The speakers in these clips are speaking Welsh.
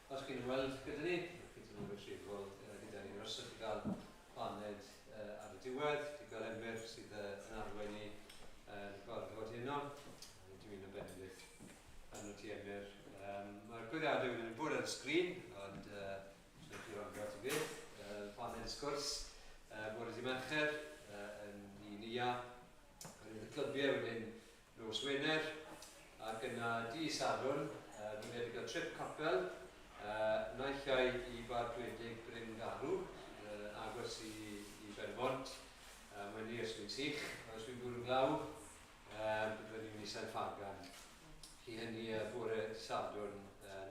Os chi'n ymweld gyda ni, chi'n ymweld weithredol gyda ni, os ydych chi gael paned ar y diwedd, ti'n cael emyr sydd yn arwain ni yn gorfod hynno. Dwi'n ybennydd yn y ti emyr. Mae'r gwiriadau wedi'n bod ar y sgrin, ond sy'n chi'n rhoi at y beth. Paned sgwrs, bod ydi Mercher yn un ia. Yn y clybiau wedi'n nos Wener, ac yna di Sadwrn, dwi'n wedi cael trip capel, naill ai i Bar Gwledig Bryn Garw, agos i Benfont. Mae'n ni ysgrifennu sych, os dwi'n bwrw glaw, byddwn ni'n mynd i San Ffagan. I hynny bore Sadwrn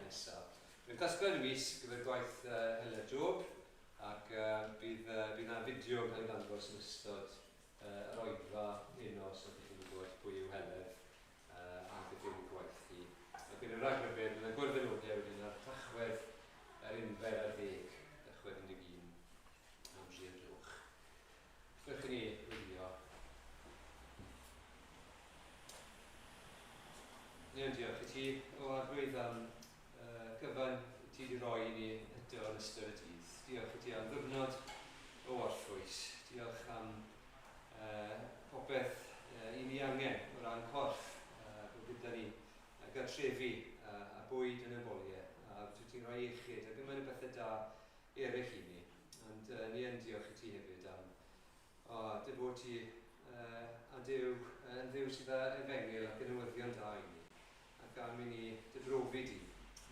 nesaf. Dwi'n casglu yn y mis gyfer gwaith Helen Job, ac bydd yna fideo yn cael ei ddangos yn ystod yr oedfa heno, so bydd chi'n gwybod pwy yw Helen a beth yw'n gwaith hi. Ac yn y rhag rybyd, yn y gwrthynodiad wedyn ar Tachwedd yr unfer ar ddeg, Tachwedd 11, am 3 o'r gloch. Gwech ni wylio. Iawn, diolch i ti o arwydd am gyfan ti wedi rhoi i ni eto yn ystod y dydd. Diolch i ti am ddiwrnod o orffwys. Diolch am popeth i ni angen o ran corff bod gyda ni gartrefi a bwyd yn y boliau. A dwi ti'n rhoi iechyd ac yma'n y bethau da eraill i ni. Ond ni yn diolch i ti hefyd am dy bod ti a Dduw sydd â efengil ac yn newyddion da i ni. Ac am i ni dybrofi di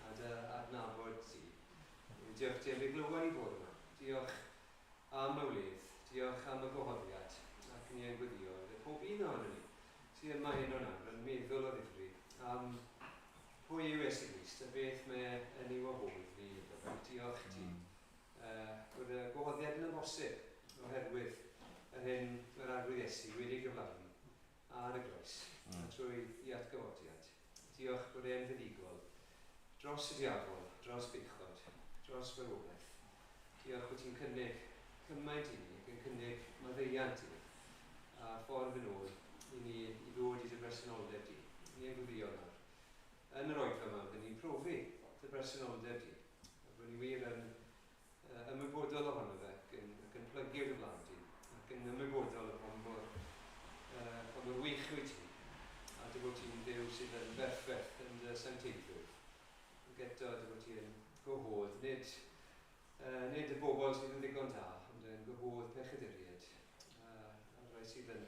a dy adnabod ti. Diolch ti am ei glywed i bod yma. Diolch am y wlydd. Diolch am y gwahoddiad. Ac ni yn gwyddio. Pob un ohonyn ni sydd yma hyn o nawr yn meddwl o ddifri am pwy yw Iesu Grist a beth mae yn ei wahodd ni. Diolch ti. Bod y gwahoddiad yn ymosib oherwydd yr hyn mae'r arwydd Iesu wedi gyflawni ar y groes trwy i atgyfodiad. Diolch bod e'n fuddigol dros y diafol, dros beichod, dros farwolaeth. Diolch bod ti'n cynnig cymaint i ni ac yn cynnig maddeiant i ni a ffordd yn ôl i ni i ddod i dy bresenoldeb di. Ni yn gwybio nawr. Yn yr oedfa yma, byddwn ni'n profi dy bresenoldeb di. Byddwn ni wir yn ymwybodol ohono fe ac yn plygu o'r blaen di. Ac yn ymwybodol ohono mor wych wyt ti. A dy bod ti'n Dduw sydd yn berffaith yn dy sancteiddrwydd. Ac eto dy bod ti'n gwahodd, nid y bobl sydd yn ddigon da, ond yn gwahodd pechaduriaid. A rai sydd yn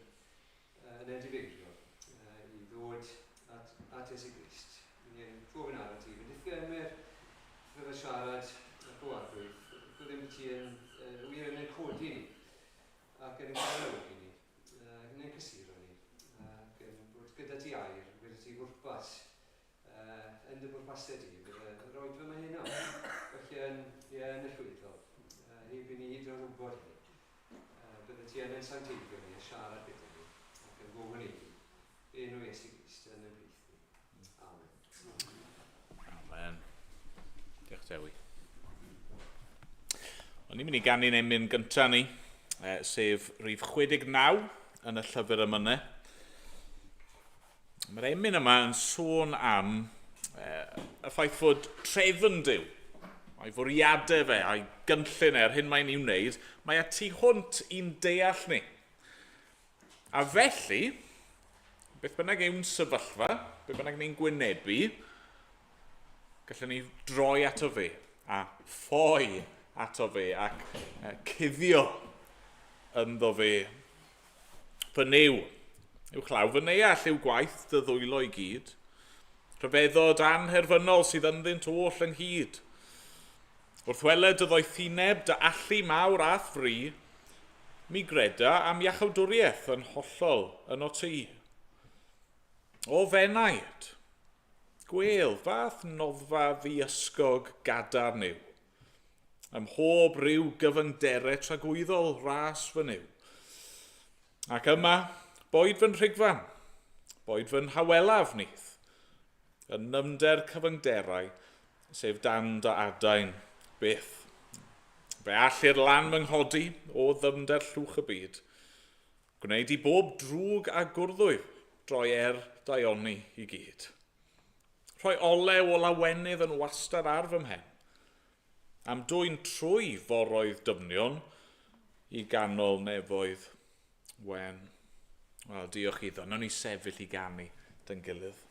edifeirio i ddod at Iesu Grist. Ni'n gofyn ar ti. Fydd ddifgemau'r fydd y siarad ac o arwydd. Bydd ddim ti yn wir yn codi ni ac yn cyflawni ni, yn ein cysuro ni. Ac yn bod gyda ti air, gyda ti gwrpas yn dy bwrpasau di. Bydd yr oedfa yma heno. Felly yn y llwyddol. Heb i ni hyd o'n wybod ni. Bydd ti yn ein sancteiddrwydd ni a siarad gyda ni. Ac yn gofyn i ni. Enw Iesu Grist yn y blith ni. Amen. Amen. Diolch Dewi. O'n i'n mynd i gannu'n emyn gyntaf ni, sef rhif 69 yn y llyfr yma. Mae'r emyn yma yn sôn am y ffaith fod trefn Duw, a'i fwriadau fe, a'i gynllun ar hyn mae'n i'w wneud, mae at tu hwnt i'n deall ni. A felly, beth bynnag yw'n sefyllfa, beth bynnag ni'n gwynebu, gallwn ni droi ato fe, a ffoi ato fe, ac cuddio ynddo fe. Fy niw, yw chlaw fy neall yw gwaith dy ddwylo i gyd, rhyfeddod anherfynol sydd ynddynt oll ynghyd. Wrth weled y ddoethineb dy allu mawr a thfri, mi greda am iachawdwriaeth yn hollol yn o ti. O fenaid, gwel fath noddfa ddiysgog gadarn yw, ym mhob ryw gyfyngderau tragwyddol ras fy niw. Ac yma, boed fy'n rhigfan, boed fy'n hawelaf nith, yn nymder cyfyngderau, sef dan dy adain byth. Fe all i'r lan fy nghodi o ddymder llwch y byd, gwneud i bob drwg a gwrddwyr droi daioni i gyd. Rhoi olew o lawenydd yn wastad ar fy mhen, am dwy'n trwy foroedd dyfnion i ganol nefoedd wen. Wel, diolch iddo. Nawn ni sefyll i ganu dyn gilydd.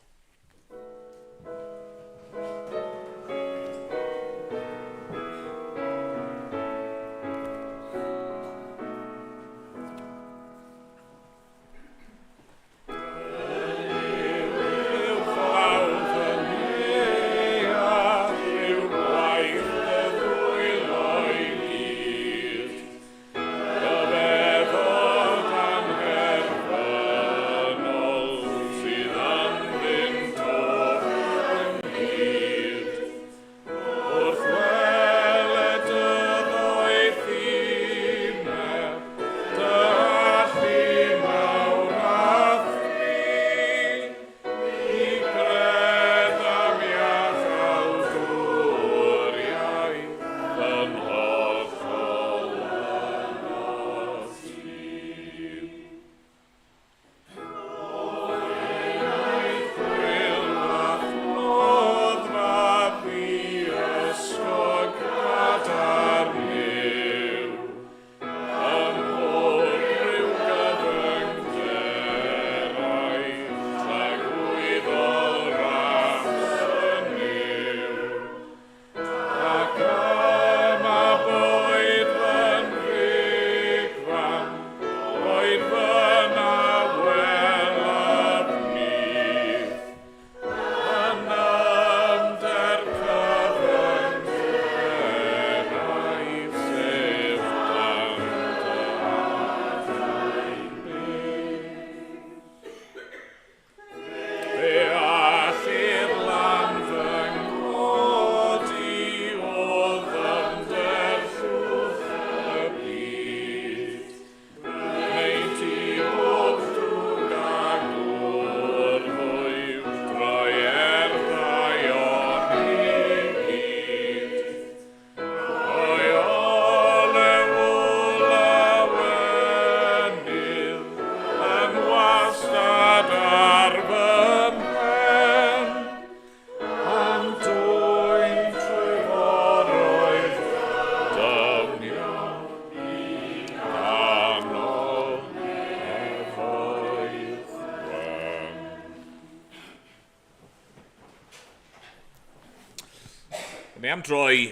Ni am droi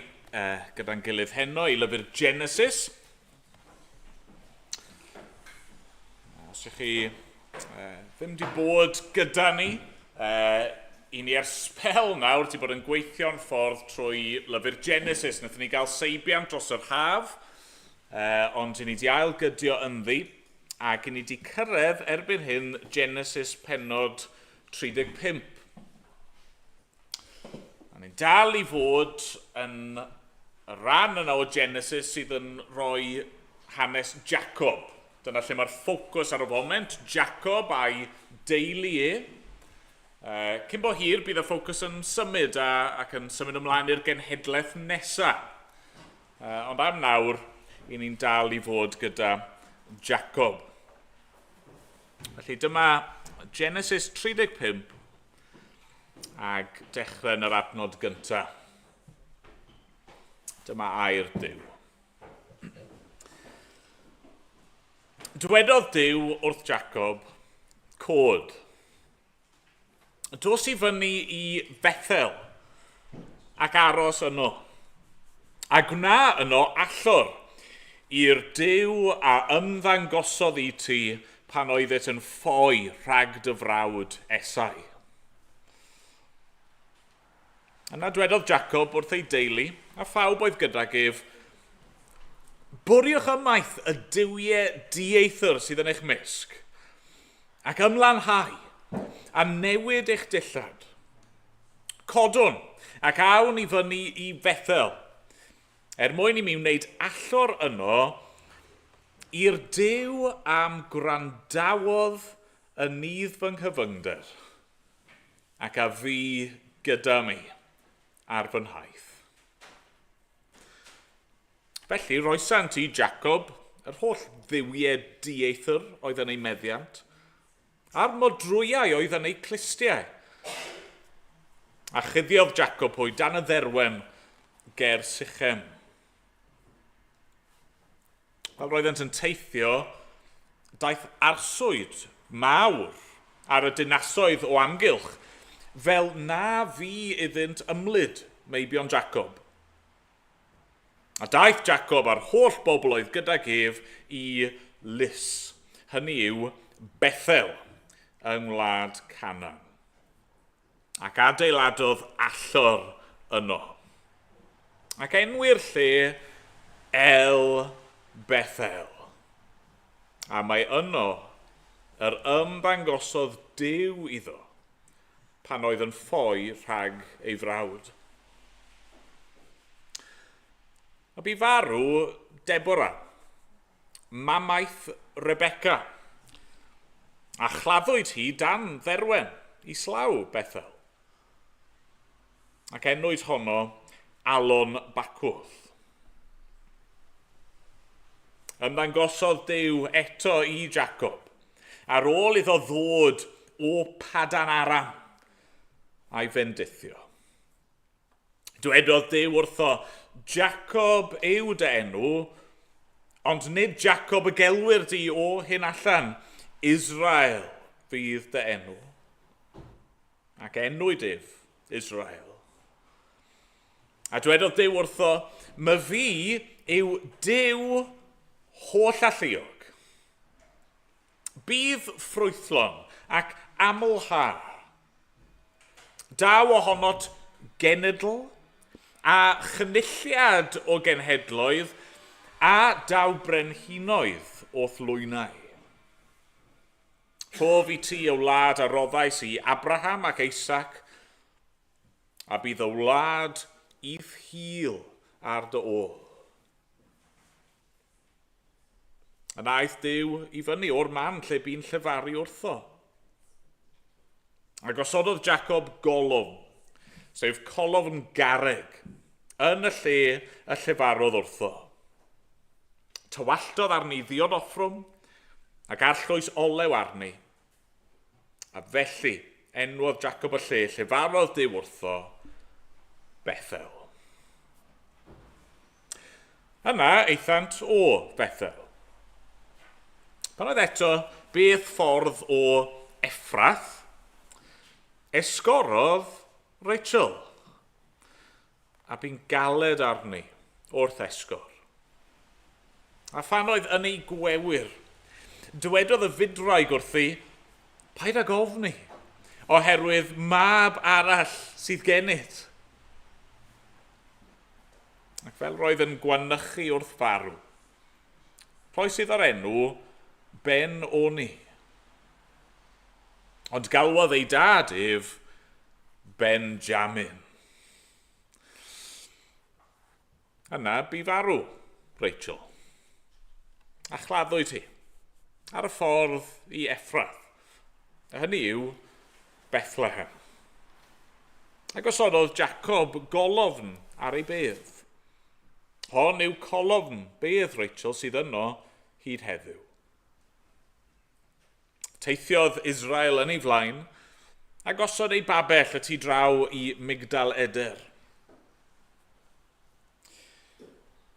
gyda'n gilydd heno i lyfr Genesis. Os ych chi ddim wedi bod gyda ni, i ni ar sbel nawr ti bod yn gweithio'n ffordd trwy lyfr Genesis. Nathon ni gael seibiant dros yr haf, ond i ni wedi ailgydio ynddi, ac i ni wedi cyrraedd erbyn hyn Genesis pennod 35. Ni'n dal i fod yn ran yna o Genesis sydd yn rhoi hanes Jacob. Dyna lle mae'r ffocws ar y foment, Jacob a'i deulu e. Cyn bo hir bydd y ffocws yn symud ac yn symud ymlaen i'r genhedlaeth nesaf. Ond am nawr, i ni'n dal i fod gyda Jacob. Felly dyma Genesis 35 ag dechrau yn yr adnod gyntaf. Dyma air Duw. Dywedodd Duw wrth Jacob, cod. Dos i fyny i Bethel ac aros yno. A gwna yno allor i'r Duw a ymddangosodd i ti pan oedd et yn ffoi rhag dy frawd Esau. Yna dwedodd Jacob wrth ei deulu, a phawb oedd gydag ef, bwriwch ymaith y duwiau dieithr sydd yn eich misg, ac ymlanhau, a newid eich dillad. Codwn, ac awn i fyny i Bethel, mwyn i mi wneud allor yno, i'r Duw am gwrandawodd y nydd fy nghyfyngder, ac a fi gyda mi ar fy nhaith. Felly, roesan ti Jacob, yr holl dduwiau dieithr oedd yn ei meddiant, a'r modrwyau oedd yn ei clistiau. A chyddiodd Jacob hwy dan y dderwen ger Sychem. Fel roeddent yn teithio, daeth arswyd mawr ar y dinasoedd o amgylch, fel na fi iddynt ymlyd meibion Jacob. A daeth Jacob a'r holl bobl oedd gydag ef i Lys, hynny yw Bethel, yng ngwlad Canaan. Ac adeiladodd allor yno. Ac enwi'r lle El Bethel. A mae yno yr ymddangosodd Duw iddo pan oedd yn ffoi rhag ei frawd. A bu farw Deborah, mamaeth Rebecca, a chladdwyd hi dan dderwen islaw Bethel. Ac enwyd honno Alon Bacwth. Ymddangosodd Duw eto i Jacob, ar ôl iddo ddod o Padan Aram a'i fendithio. Dywedodd Duw wrtho, Jacob yw dy enw, ond nid Jacob y gelwyr di o hyn allan, Israel fydd dy enw. Ac enwyd ef Israel. A dywedodd Duw wrtho, my fi yw Duw holl alluog. Bydd ffrwythlon ac amlhar. Daw ohonot genedl a chynulliad o genhedloedd a daw brenhinoedd o thlwynau. Rhof i ti o wlad a roddais i Abraham ac Isaac, a bydd o wlad i'th hil ar dy ôl. Yn aeth Duw i fyny o'r man lle bu'n llefaru wrtho. A gosododd Jacob golofn, sef colofn garreg, yn y lle y llefarodd wrtho. Tywalltodd arni ddiodoffrwm ac arllwys olew arni. A felly enwodd Jacob y lle llefarodd Duw wrtho Bethel. Yna eithant o Bethel. Pan oedd eto beth ffordd o Effrath, esgorodd Rachel, a bu'n galed arni wrth esgor. A phan oedd yn ei gwewyr, dywedodd y fidraig wrthi, paid ag ofni, oherwydd mab arall sydd gennyt. Ac fel roedd yn gwanychu wrth farw, rhoi sydd ar enw Ben-Oni. Ond galwodd ei dad ef Benjamin. Yna bu farw Rachel. A chladdwyd hi ar y ffordd i Effrath. A hynny yw Bethlehem. Ac osododd Jacob golofn ar ei bedd. Hon yw colofn bedd Rachel sydd yno hyd heddiw. Teithiodd Israel yn ei flaen, a gosod ei babell y tu draw i Migdal Eder.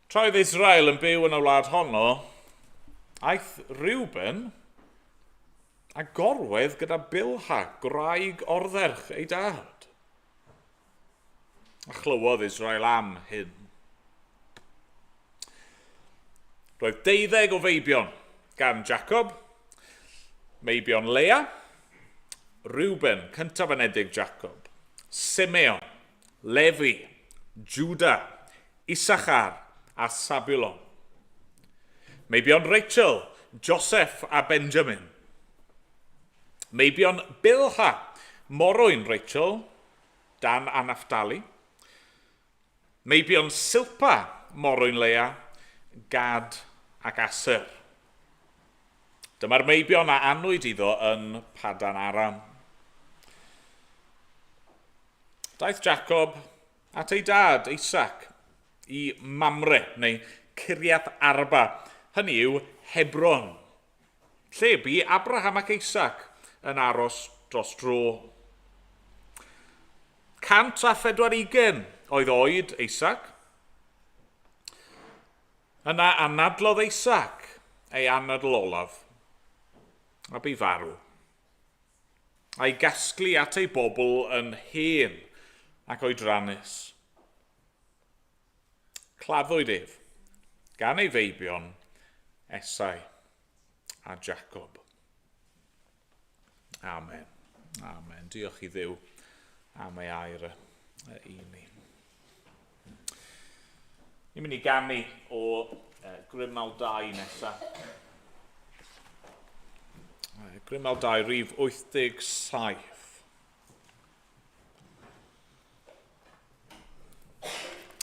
Tra oedd Israel yn byw yn y wlad honno, aeth Reuben a gorwedd gyda Bilha, gwraig ordderch ei dad. A chlywodd Israel am hyn. Roedd 12 o feibion gan Jacob, meibion Lea, Reuben, cyntaf anedig Jacob, Simeon, Levi, Juda, Issachar a Sabulon. Meibion Rachel, Joseph a Benjamin. Meibion Bilha, morwyn Rachel, Dan a Naphtali. Meibion Silpa, morwyn Lea, Gad ac Aser. Dyma'r meibion a anwyd iddo yn Padan Aram. Daeth Jacob at ei dad, Isaac, i Mamre, neu Ciriath Arba, hynny yw Hebron, lle bu Abraham ac Isaac yn aros dros dro. 120 oedd oed Isaac, Yna anadlodd Isaac ei anadl olaf, a bu farw. A'i gasglu at ei bobl yn hen ac oedrannus. Claddwyd ef, gan ei feibion, Esau a Jacob. Amen. Amen. Diolch i Dduw am ei air i ni. Ni'n mynd i ganu o Grymal 2 nesaf. Grymal 2, rhif 87.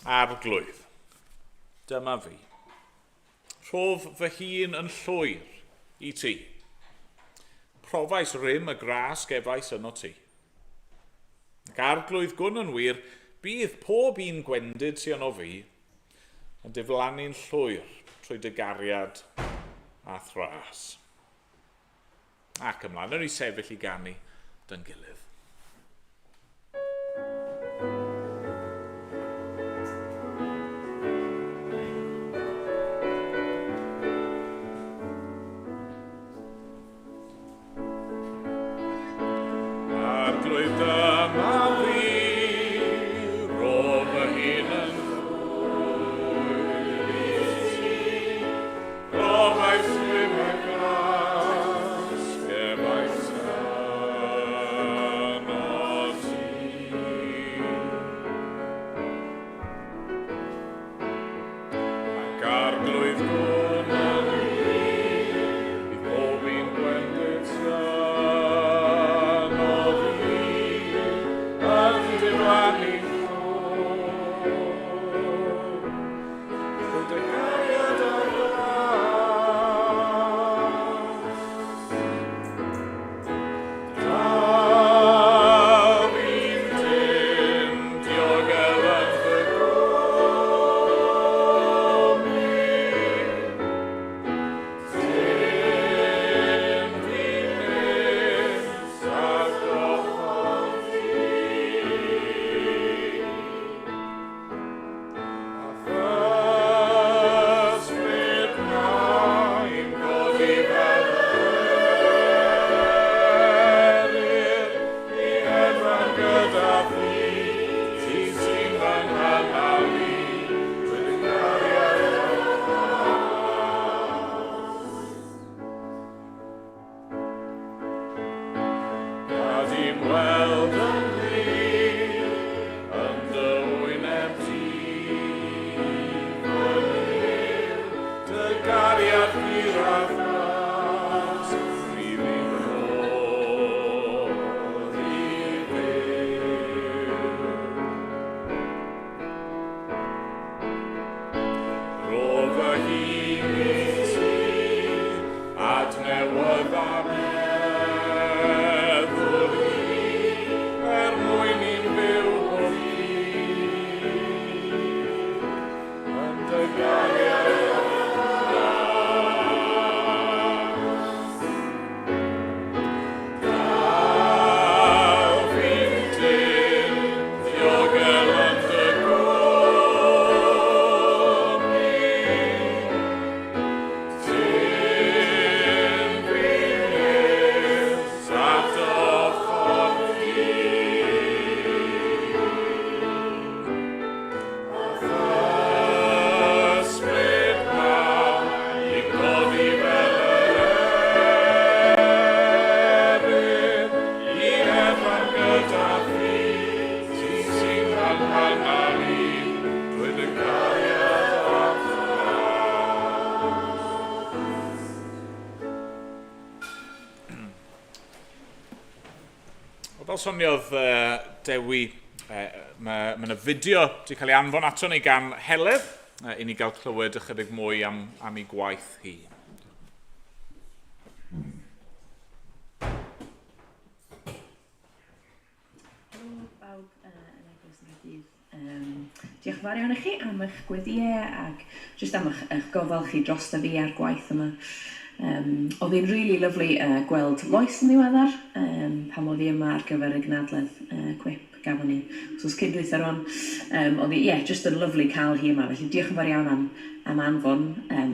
Arglwydd. Dyma fi. Rhof fy hun yn llwyr i ti. Profais rym y gras gefais yno ti. Ac arglwydd gwn yn wir, bydd pob un gwendid sy yno fi yn diflannu'n llwyr trwy dy gariad a thras. Ac ymlaen, yn ei sefyll i ganu dyn gilydd. Arglwydd dyma fi, rof fy hun yn profais rym y gras gefais yno ti. Ac arglwydd gwn yn wir, i bob un gwendid yno fi, yn diflannu trwy dy gariad a Fel soniodd Dewi, mae yna fideo wedi cael ei anfon ato ni gan Heledd i ni gael clywed ychydig mwy am ei gwaith hi. Helo bawb yn Eglwys Caerdydd. Diolch yn fawr iawn i chi am eich gweddiau ac jyst am eich gofal chi drosto fi ar gwaith yma. Oedd hi'n really lyflu gweld Lois yn ddiweddar pan oedd hi yma ar gyfer y gynadledd CWIP. gafon ni. So os cydweithio rwan, oedd hi, just yn lyflu cael hi yma. Felly diolch yn fawr iawn am anfon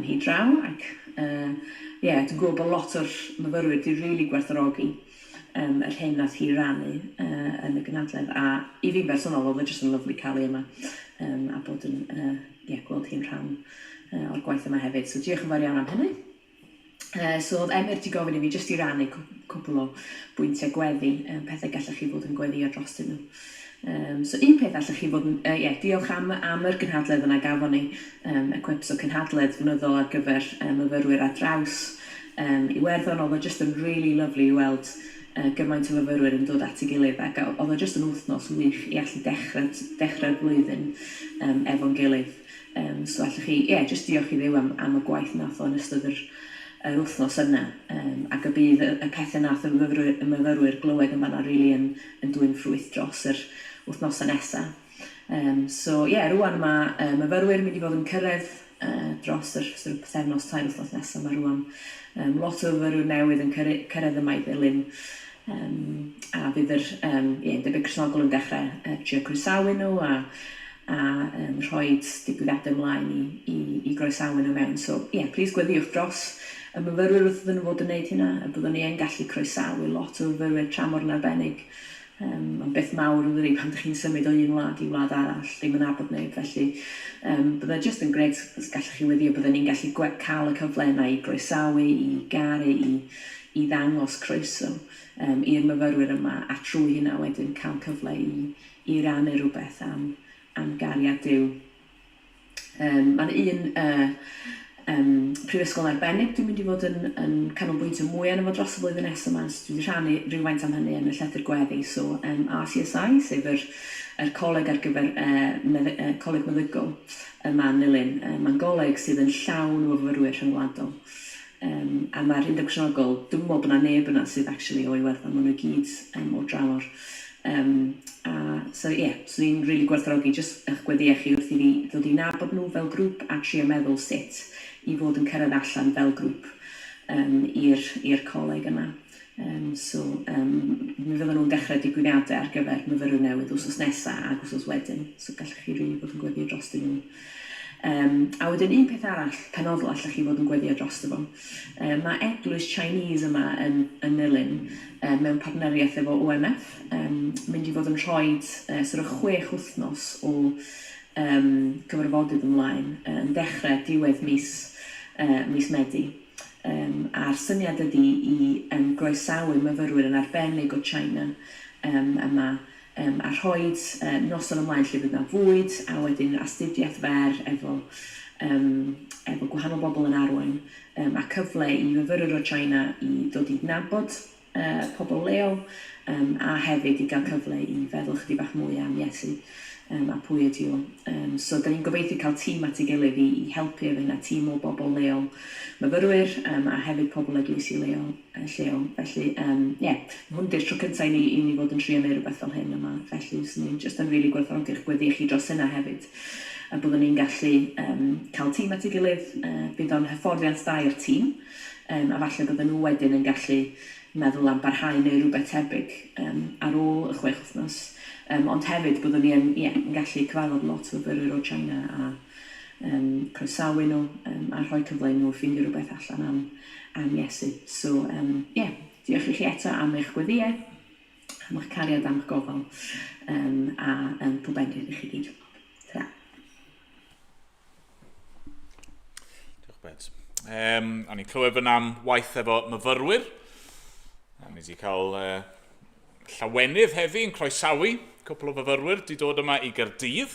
hi draw. Ac dwi'n gwybod bod lot o'r myfyrwyr wedi rili gwerthfawrogi yr hyn nath hi rannu yn y gynadledd. A i fi'n bersonol, oedd e jyst yn lyflu cael hi yma. A bod yn gweld hi'n rhan o'r gwaith yma hefyd. So diolch yn fawr iawn am hynny. So oedd Emyr ti gofyn i fi jyst i rannu cwbl o bwyntiau gweddi, pethau gallech chi fod yn gweddio drostyn nhw. So un peth allech chi fod yn, diolch am yr gynhadledd yna gafon ni, ecwips o gynhadledd flynyddol ar gyfer myfyrwyr ar draws Iwerddon. Oedd o jyst yn really lovely i weld gymaint o myfyrwyr yn dod at ei gilydd, ac oedd o jyst yn wythnos wych i allu dechrau'r blwyddyn efo'n gilydd. So allech chi, jyst diolch i ddiw am y gwaith nath o yn ystod yr wythnos yna, ac y bydd y pethau nath y myfyrwyr glywed yn fanna rili yn dwy'n ffrwyth dros yr wythnosau nesaf. So rwan mae myfyrwyr mynd i fod yn cyrraedd dros yr pythefnos tair wythnos nesaf. Mae rwan lot o myfyrwyr newydd yn cyrraedd yma i ddilyn, a fydd yr debyg Crisnogol yn dechrau trio croesawu nhw a rhoi digwyddiadau ymlaen i groesawu nhw mewn. So plis gweddiwch dros y myfyrwyr wrth iddyn nhw fod yn gwneud hynna, a byddwn ni yn gallu croesawu lot o myfyrwyr tramor yn arbennig. Mae'n beth mawr yn ddi pan ydych chi'n symud o un wlad i wlad arall, ddim yn abod neb, felly byddai jyst yn gred os gallech chi weddio, byddwn ni'n gallu cael y cyfle yna i groesawu, i garu, i ddangos croeso i'r myfyrwyr yma, a trwy hynna wedyn cael cyfle i rannu rhywbeth am gariad Duw. Mae'n prifysgol arbennig dwi'n mynd i fod yn canolbwyntio mwy arno fo dros y blwyddyn nesaf yma. Dwi wedi rhannu rhywfaint am hynny yn y llethr gweddi. So RCSI, sef yr coleg ar gyfer coleg meddygol yma yn Nulyn. Mae'n goleg sydd yn llawn o fyfyrwyr rhyngwladol. A mae'r Undeb Crisnogol, dwi'n meddwl bod yna neb yna sydd actually o Iwerddon, maen nhw gyd o dramor. So ni'n rili gwerthfawrogi jyst eich gweddiau chi wrth i fi ddod i nabod nhw fel grŵp a trio meddwl sut i fod yn cyrraedd allan fel grŵp i'r coleg yna. So mi fydden nhw'n dechrau digwyddiadau ar gyfer myfyrwyr newydd wsos nesaf ac wsos wedyn. So gallech chi rili fod yn gweddio drostyn nhw. A wedyn un peth arall penodol allech chi fod yn gweddio drosto fo. Mae Eglwys Chinese yma yn Nulyn mewn partneriaeth efo OMF mynd i fod yn rhoi 6 wythnos o gyfarfodydd ymlaen yn dechrau diwedd mis Medi. A'r syniad ydy i groesawu myfyrwyr yn arbennig o China yma a rhoi noson ymlaen lle fydd yna fwyd a wedyn astudiaeth fer efo gwahanol bobl yn arwain a cyfle i myfyrwyr o China i dod i nabod pobl leol a hefyd i gael cyfle i feddwl chydig bach mwy am Iesu a pwy ydi o. So da ni'n gobeithio cael tîm at ei gilydd i helpu efo yna tîm o bobl leol myfyrwyr a hefyd pobl eglwysi leol. Felly, hwn di'r tro cyntaf i ni fod yn trio neud rhywbeth fel hyn yma. Felly, ni'n just yn rili gwerthfawrogi'ch gweddi chi dros hynna hefyd. A byddwn ni'n gallu cael tîm at ei gilydd, bydd o'n hyfforddiant da i'r tîm, a falle byddwn nhw wedyn yn gallu meddwl am barhau neu rhywbeth tebyg ar ôl y 6 wythnos. Ond hefyd byddwn ni yn gallu cyfarfod lot o myfyrwyr o China a croesawu nhw a rhoi cyfle nhw ffindio rhywbeth allan am Iesu. So, diolch i chi eto am eich gweddiau, am eich cariad am eich gofal a pob endydd i chi gyd. Ta. Diolch Bet. A ni'n clywed fyna am waith efo myfyrwyr. A ni wedi cael llawenydd heddi yn croesawu. Cwpl o fyfyrwyr wedi dod yma i Gaerdydd.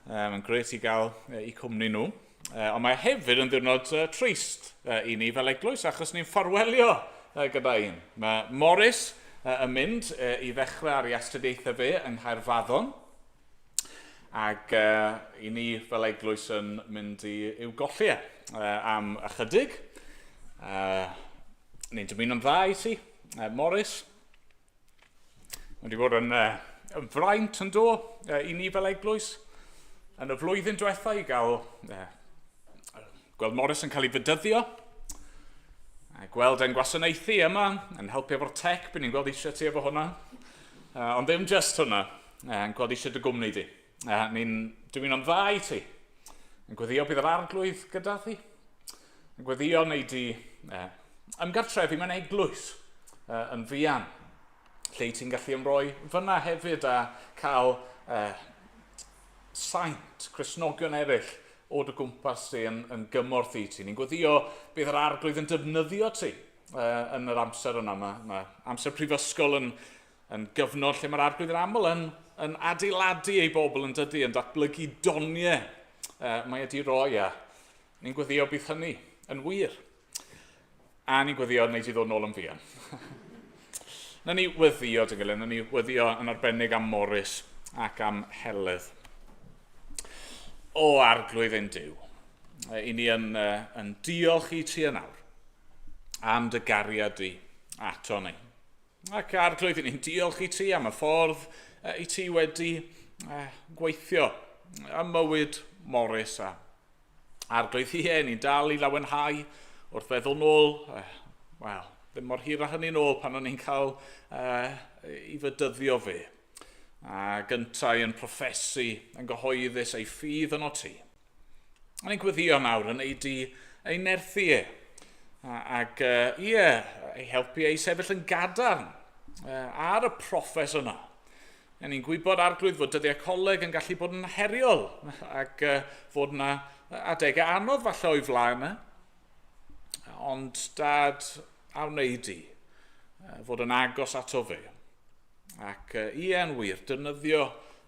Mae'n grêt i gael i cwmni nhw. Ond mae hefyd yn ddiwrnod trist i ni fel eglwys, achos ni'n ffarwelio gyda un. Mae Morris yn mynd i ddechrau ar ei astudiaethau fe yng Nghaerfaddon. Ac i ni fel eglwys yn mynd i'w golli am ychydig. Ni'n dymuno'n dda i ti, Morris. Mae wedi bod yn fraint yn do i ni fel eglwys. Yn y flwyddyn diwetha i gael gweld Morris yn cael ei fydyddio. A gweld e'n gwasanaethu yma, yn helpu efo'r tech, bydd ni'n gweld eisiau ti efo hwnna. Ond ddim just hwnna. yn gweld eisiau dy gwmni di. Ni'n dymuno'n dda i ti. Yn gweddio bydd yr arglwydd gyda thi. Yn gweddio wneud i ymgartrefi mewn eglwys yn fuan. Lle ti'n gallu ymroi fyna hefyd a cael saint, Cristnogion eraill o dy gwmpas ti yn gymorth i ti. Ni'n gweddio bydd yr arglwydd yn defnyddio ti yn yr amser yna. Mae amser prifysgol yn gyfnod lle mae'r arglwydd yn aml yn adeiladu ei bobl yn dydy, yn datblygu doniau mae wedi roi a ni'n gweddio bydd hynny yn wir. A ni'n gweddio wneud i ddod nôl yn fuan. Na ni weddio, dy gilydd, na ni weddio yn arbennig am Morris ac am Heledd. O arglwydd ein Duw, i ni yn diolch i ti yn awr am dy gariad di ato ni. Ac arglwydd, i ni'n diolch i ti am y ffordd i ti wedi gweithio ym mywyd Morris a arglwydd ni'n dal i lawenhau wrth feddwl nôl, ddim mor hir a hynny nôl pan o'n i'n cael i fydyddio fe. A gyntau yn proffesu yn gyhoeddus ei ffydd yn o ti. A ni'n gweddio nawr yn ei nerthu e. Ac ei helpu ei sefyll yn gadarn ar y proffes yna. A ni'n gwybod arglwydd fod dyddiau coleg yn gallu bod yn heriol ac fod yna adegau anodd falle o'i flaen yna. Ond dad a wneud i fod yn agos ato fe. Ac yn wir, defnyddio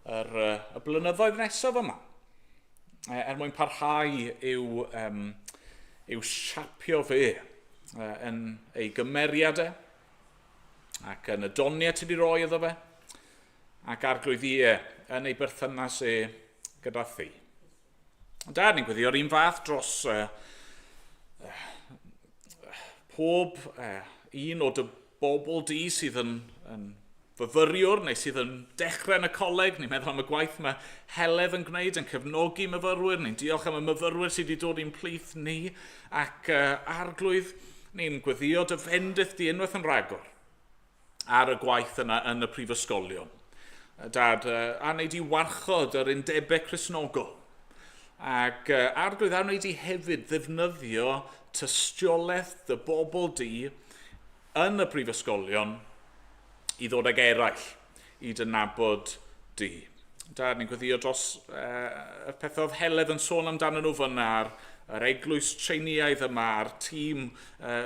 y blynyddoedd nesaf yma mwyn parhau i'w siapio fe yn ei gymeriadau ac yn y doniau ti wedi roi iddo fe ac arglwydd yn ei berthynas gyda thi. Dad, ni'n gweddio'r un fath dros pob un o dy bobl di sydd yn fyfyriwr neu sydd yn dechrau yn y coleg. Ni'n meddwl am y gwaith mae Heledd yn gwneud yn cefnogi myfyrwyr. Ni'n diolch am y myfyrwyr sydd wedi dod i'n plith ni. Ac arglwydd, ni'n gweddio dy fendydd di unwaith yn rhagor ar y gwaith yna yn y prifysgolion. Dad, a wneud i warchod yr undebau Cristnogol. Ac arglwydd a wneud i hefyd ddefnyddio tystiolaeth dy bobl di yn y prifysgolion i ddod ag eraill i dynabod di. Dad, ni'n gweddio dros y pethau oedd Heledd yn sôn amdano nhw fyna yr eglwys treiniaidd yma, a'r tîm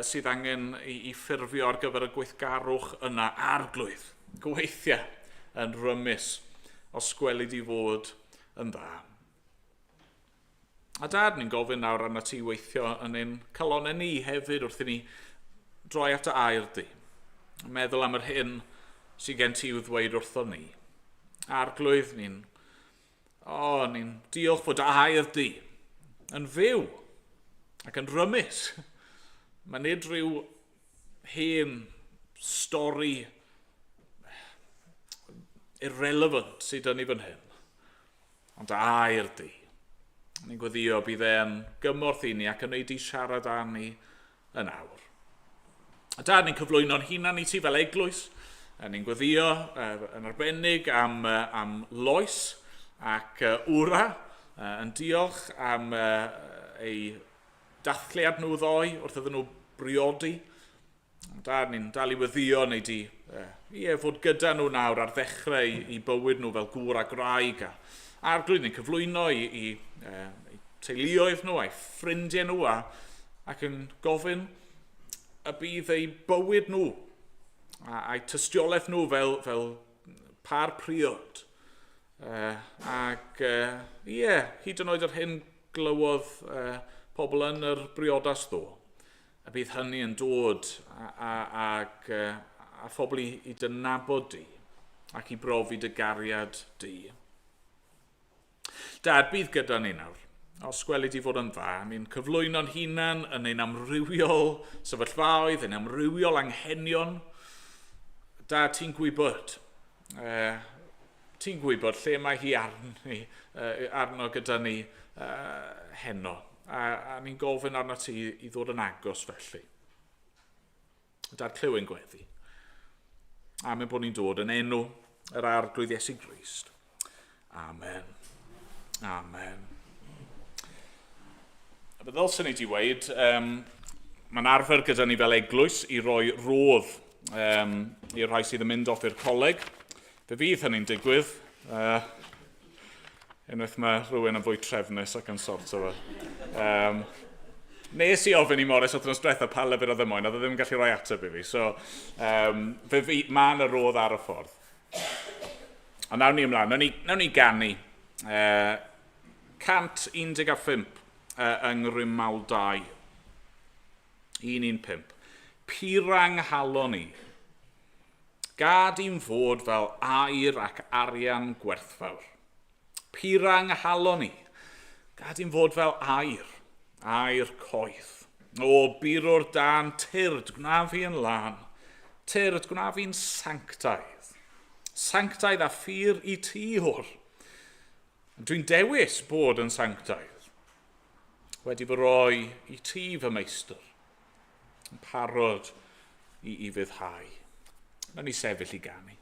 sydd angen i ffurfio ar gyfer y gweithgarwch yna arglwydd. Gweithiau yn rymus os gwelid i fod yn dda. A dad, ni'n gofyn nawr arna ti weithio yn ein calonau ni hefyd wrth i ni droi at y air di. Meddwl am yr hyn sydd gen ti i'w ddweud wrtho ni. Arglwydd, ni'n diolch fod air di yn fyw ac yn rymus. Mae nid rhyw hen stori irrelevant sydd yn ei fan hyn. Ond air di. Ni'n gweddio bydd e'n gymorth i ni ac yn wneud i siarad â ni yn awr. A dad, ni'n cyflwyno'n hunan i ti fel eglwys. Ni'n gweddio yn arbennig am Lois ac Wra. Yn diolch am ei dathliad nhw ddoi wrth iddyn nhw briodi. Dad, ni'n dal i weddio wneud i fod gyda nhw nawr ar ddechrau i bywyd nhw fel gŵr a graig. Arglwydd ni'n cyflwyno i teuluoedd nhw a'i ffrindiau nhw ac yn gofyn y bydd ei bywyd nhw a'i tystiolaeth nhw fel par priod. Hyd yn oed yr hyn glywodd pobl yn yr briodas ddo. A bydd hynny yn dod a phobl i dynabod di ac i brofi dy gariad di. Dad, bydd gyda ni nawr. Os gwelid i fod yn dda, ni'n cyflwyno'n hunan yn ein amrywiol sefyllfaoedd, ein amrywiol anghenion. Dad, ti'n gwybod. Ti'n gwybod lle mae hi arno gyda ni heno. A ni'n gofyn arno ti i ddod yn agos felly. Dad, clyw ein gweddi. A mae'n bod ni'n dod yn enw yr arglwydd Iesu Grist. Amen. Amen. A bydd ddylsyn ni di weid, mae'n arfer gyda ni fel eglwys i roi rodd i'r rhai sydd yn mynd off i'r coleg. Fe fydd hynny'n digwydd. Unwaith mae rhywun yn fwy trefnus ac yn sort o fe. Nes i ofyn i Morris wrth nos diwetha pa lyfr oedd y moyn, oedd ddim yn gallu rhoi ateb i fi. So, mae yna rodd ar y ffordd. A nawn ni ymlaen, nawn ni ganu 115 yng Ngrymal 2. 115. Pirang halon ni. Gad i'n fod fel aur ac arian gwerthfawr. Pirang halon ni. Gad i'n fod fel aur coeth. O, burwr dan, tyrd, gwna fi yn lan. Tyrd, gwna fi'n sanctaidd. Sanctaidd a ffyr i ti hwr. Dwi'n dewis bod yn sanctaidd. Wedi fy roi i ti fy meistr. Yn parod i fyddhau. Nawn ni sefyll i ganu.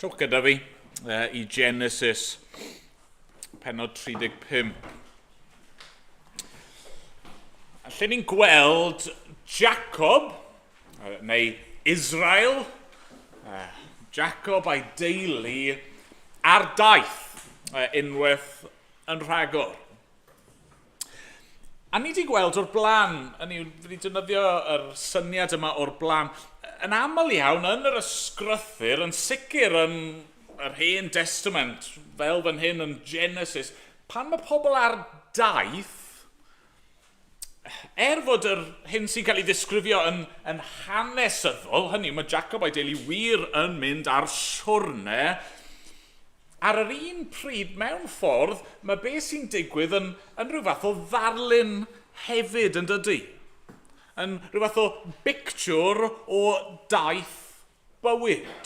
Trwch gyda fi i Genesis pennod 35. Lle ni'n gweld Jacob, neu Israel, Jacob a'i deulu ar daith unwaith yn rhagor. A ni wedi gweld o'r blaen, wedi defnyddio yr syniad yma o'r blaen, yn aml iawn yn yr ysgrythyr, yn sicr yn yr Hen Testament, fel fan hyn yn Genesis, pan mae pobl ar daith, fod yr hyn sy'n cael ei ddisgrifio yn hanesyddol, hynny, mae Jacob a'i deulu wir yn mynd ar siwrne, ar yr un pryd, mewn ffordd, mae beth sy'n digwydd yn rhyw fath o ddarlun hefyd yn dydy. Yn rhyw fath o bictiwr o daith bywyd.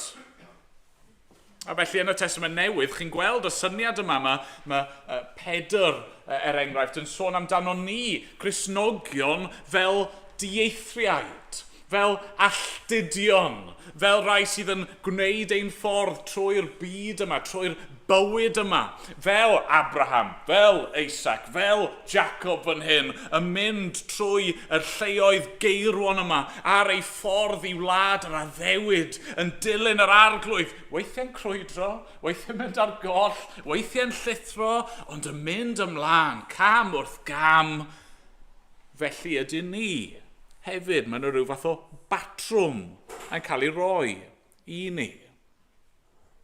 A felly yn y Testament Newydd, chi'n gweld y syniad yma, mae Pedr, enghraifft, yn sôn amdano ni, Cristnogion, fel dieithriaid. fel alltudion, fel rai sydd yn gwneud ein ffordd trwy'r byd yma, trwy'r bywyd yma, fel Abraham, fel Isaac, fel Jacob fan hyn, yn mynd trwy y lleoedd geirwan yma, ar ei ffordd i wlad yr addewid, yn dilyn yr arglwydd, weithiau'n crwydro, weithiau'n mynd ar goll, weithiau'n llithro, ond yn mynd ymlaen, cam wrth gam. Felly ydyn ni hefyd, maen nhw rhyw fath o batrwm yn cael ei roi i ni.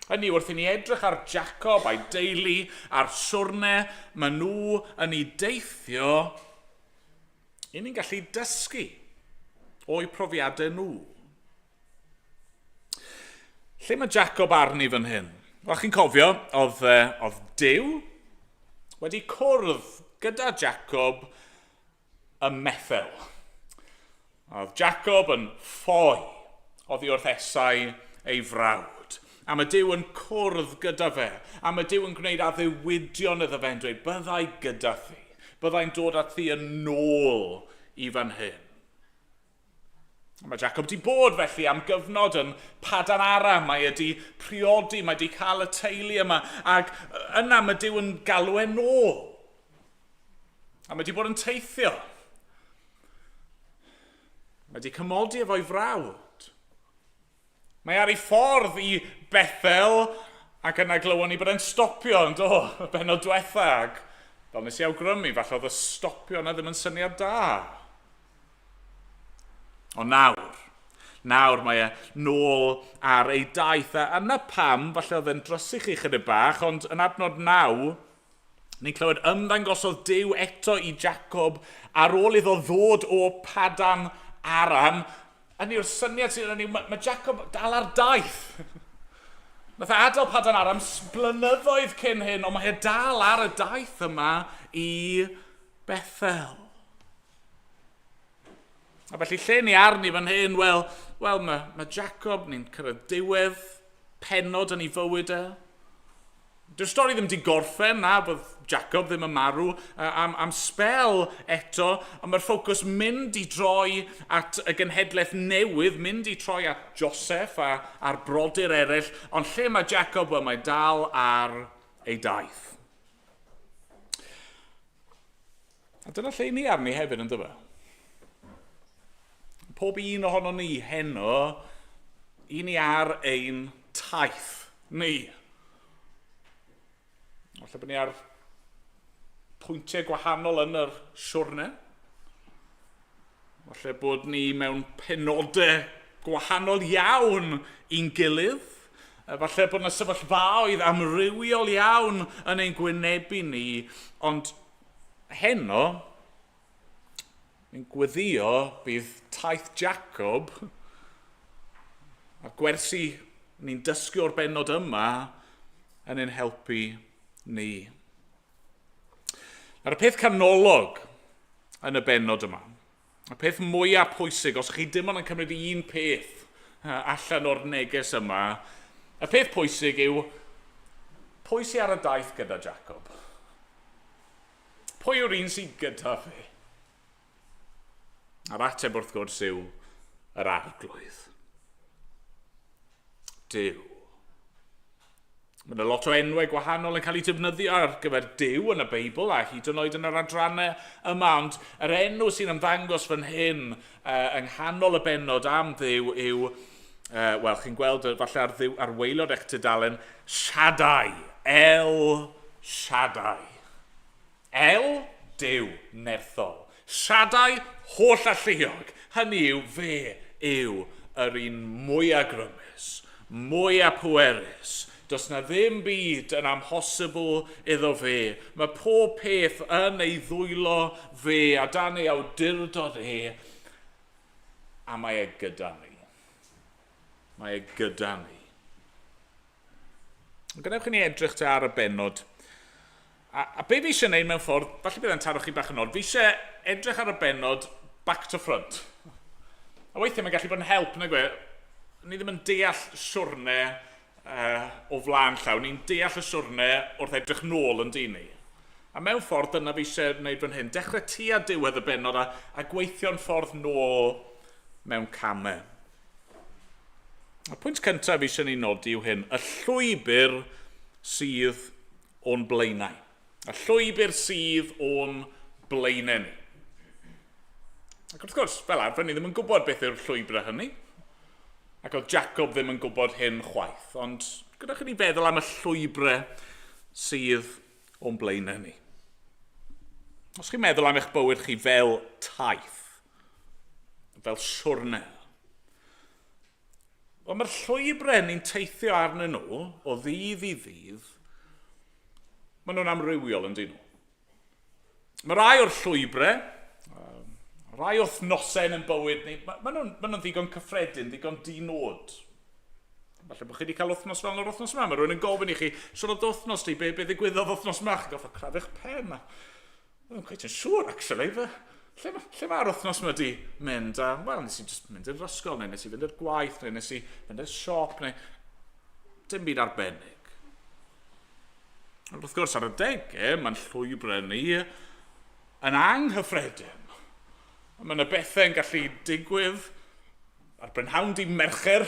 Hynny wrth i ni edrych ar Jacob a'i deulu, a'r siwrne, maen nhw yn ei deithio, i ni'n gallu dysgu o'i profiadau nhw. Lle mae Jacob arni fan hyn? Wel, chi'n cofio, oedd Duw wedi cwrdd gyda Jacob y Methel. Oedd Jacob yn ffoi oddi wrth esau ei frawd. A mae Duw yn cwrdd gyda fe. A mae Duw yn gwneud addewidion iddo fe'n dweud, byddai gyda thi. Byddai'n dod at thi yn ôl i fan hyn. A mae Jacob wedi bod felly am gyfnod yn Padan Aram. Mae wedi priodi, mae wedi cael y teulu yma. Ac yna mae Duw yn galw e'n ôl. A mae wedi bod yn teithio. Mae wedi cymodi efo'i frawd. Mae ar ei ffordd i Bethel ac yna glywon ni bod e'n stopio yn do, benod diwetha. Ac fel nes i awgrymu, falle oedd y stopio yna ddim yn syniad da. Ond nawr mae e nôl ar ei daith. A yna pam, falle oedd e'n drysu chi chydig bach, ond yn adnod 9, ni'n clywed ymddangosodd Duw eto i Jacob ar ôl iddo ddod o Padan Aram. Hynny yw'r syniad sydd yn ni, mae Jacob dal ar daith. Nath e adael Padan Aram blynyddoedd cyn hyn, ond mae e dal ar y daith yma i Bethel. A felly lle ni arni fan hyn, wel mae Jacob, ni'n cyrraedd diwedd pennod yn ei fywyd e. Dyw'r stori ddim wedi gorffen na, bydd Jacob ddim yn marw am spel eto, ond mae'r ffocws mynd i droi at y genhedlaeth newydd, mynd i troi at Joseph a'r brodyr eraill, ond lle mae Jacob, mae dal ar ei daith. A dyna lle ni arni hefyd yn dyfa. Pob un ohono ni heno, i ni ar ein taith ni. Falle bod ni ar pwyntiau gwahanol yn yr siwrne. Falle bod ni mewn penodau gwahanol iawn i'n gilydd. Falle bod yna sefyllfaoedd amrywiol iawn yn ein gwynebu ni. Ond heno, ni'n gweddio bydd taith Jacob a'r gwersi ni'n dysgu o'r bennod yma yn ein helpu ni. Nawr y peth canolog yn y bennod yma, y peth mwyaf pwysig, os chi dim ond yn cymryd un peth allan o'r neges yma, y peth pwysig yw, pwy sydd ar y daith gyda Jacob? Pwy yw'r un sydd gyda fe? A'r ateb wrth gwrs yw yr arglwydd. Duw. Mae yna lot o enwau gwahanol yn cael ei defnyddio ar gyfer Duw yn y Beibl a hyd yn oed yn yr adrannau yma, ond yr enw sy'n ymddangos fan hyn yng nghanol y bennod am Dduw yw, wel, chi'n gweld falle ar waelod eich tudalen, Shaddai, El Shaddai. El, Duw, nerthol. Shaddai, holl alluog. Hynny yw, fe yw yr un mwyaf grymus, mwyaf pwerus. Does na ddim byd yn amhosibl iddo fe. Mae pob peth yn ei ddwylo fe a dan ei awdurdod e. A mae e gyda ni. Mae e gyda ni. Gwnewch i ni edrych te ar y bennod. A be fi eisiau gwneud mewn ffordd, falle bydd yn taro chi bach yn ôl, fi eisiau edrych ar y bennod back to front. A weithiau mae'n gallu bod yn help, na gwe. Ni ddim yn deall siwrne o flaen llaw, ni'n deall y siwrne wrth edrych nôl yn dyn ni. A mewn ffordd dyna fi eisiau gwneud fan hyn, dechrau tu a diwedd y bennod a gweithio'n ffordd nôl mewn camau. Y pwynt cyntaf fi eisiau ni nodi yw hyn, y llwybr sydd o'n blaenau. Y llwybr sydd o'n blaenau ni. Ac wrth gwrs, fel arfer, ni ddim yn gwybod beth yw'r llwybrau hynny. Ac oedd Jacob ddim yn gwybod hyn chwaith. Ond gyda chi ni feddwl am y llwybrau sydd o'n blaenau ni. Os chi'n meddwl am eich bywyd chi fel taith, fel siwrnel, ond mae'r llwybrau ni'n teithio arnyn nhw, o ddydd i ddydd, maen nhw'n amrywiol yn dyn nhw. Mae rai o'r llwybrau, rai wythnosau yn bywyd ni, maen nhw'n ddigon cyffredin, ddigon dinod. Falle bod chi wedi cael wythnos fel yr wythnos yma. Mae rhywun yn gofyn i chi, siwr oedd wythnos ti, be ddigwyddodd wythnos yma? Chi'n goffa craffu'ch pen. Dwi'n gweud yn siŵr, actually. Lle mae'r wythnos yma di mynd? Wel, nes i just mynd i'r ysgol, neu nes i fynd i'r gwaith, neu nes i fynd i'r siop, neu dim byd arbennig. Wrth gwrs, ar y degau, mae'n llwybrau ni yn anghyffredin. Mae yna bethau'n gallu digwydd ar brynhawn di Mercher.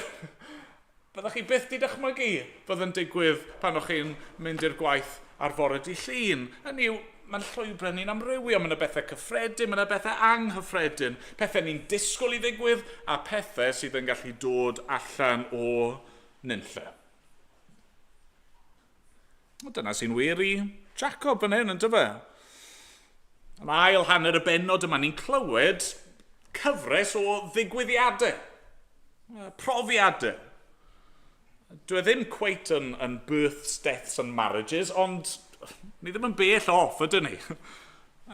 Byddwch chi byth di dychmygu bydd yn digwydd pan o'ch chi'n mynd i'r gwaith ar fore di llun. Hynny yw, mae'n llwybrau ni'n amrywio. Mae yna bethau cyffredin, mae yna bethau anghyffredin. Pethau ni'n disgwyl i ddigwydd a pethau sydd yn gallu dod allan o nynlle. Dyna sy'n wir i Jacob yn hyn, yn dyfa. Yn ail hanner y bennod yma, ni'n clywed cyfres o ddigwyddiadau, profiadau. Dwi ddim cweit yn births, deaths and marriages, ond ni ddim yn bell off, ydyn ni.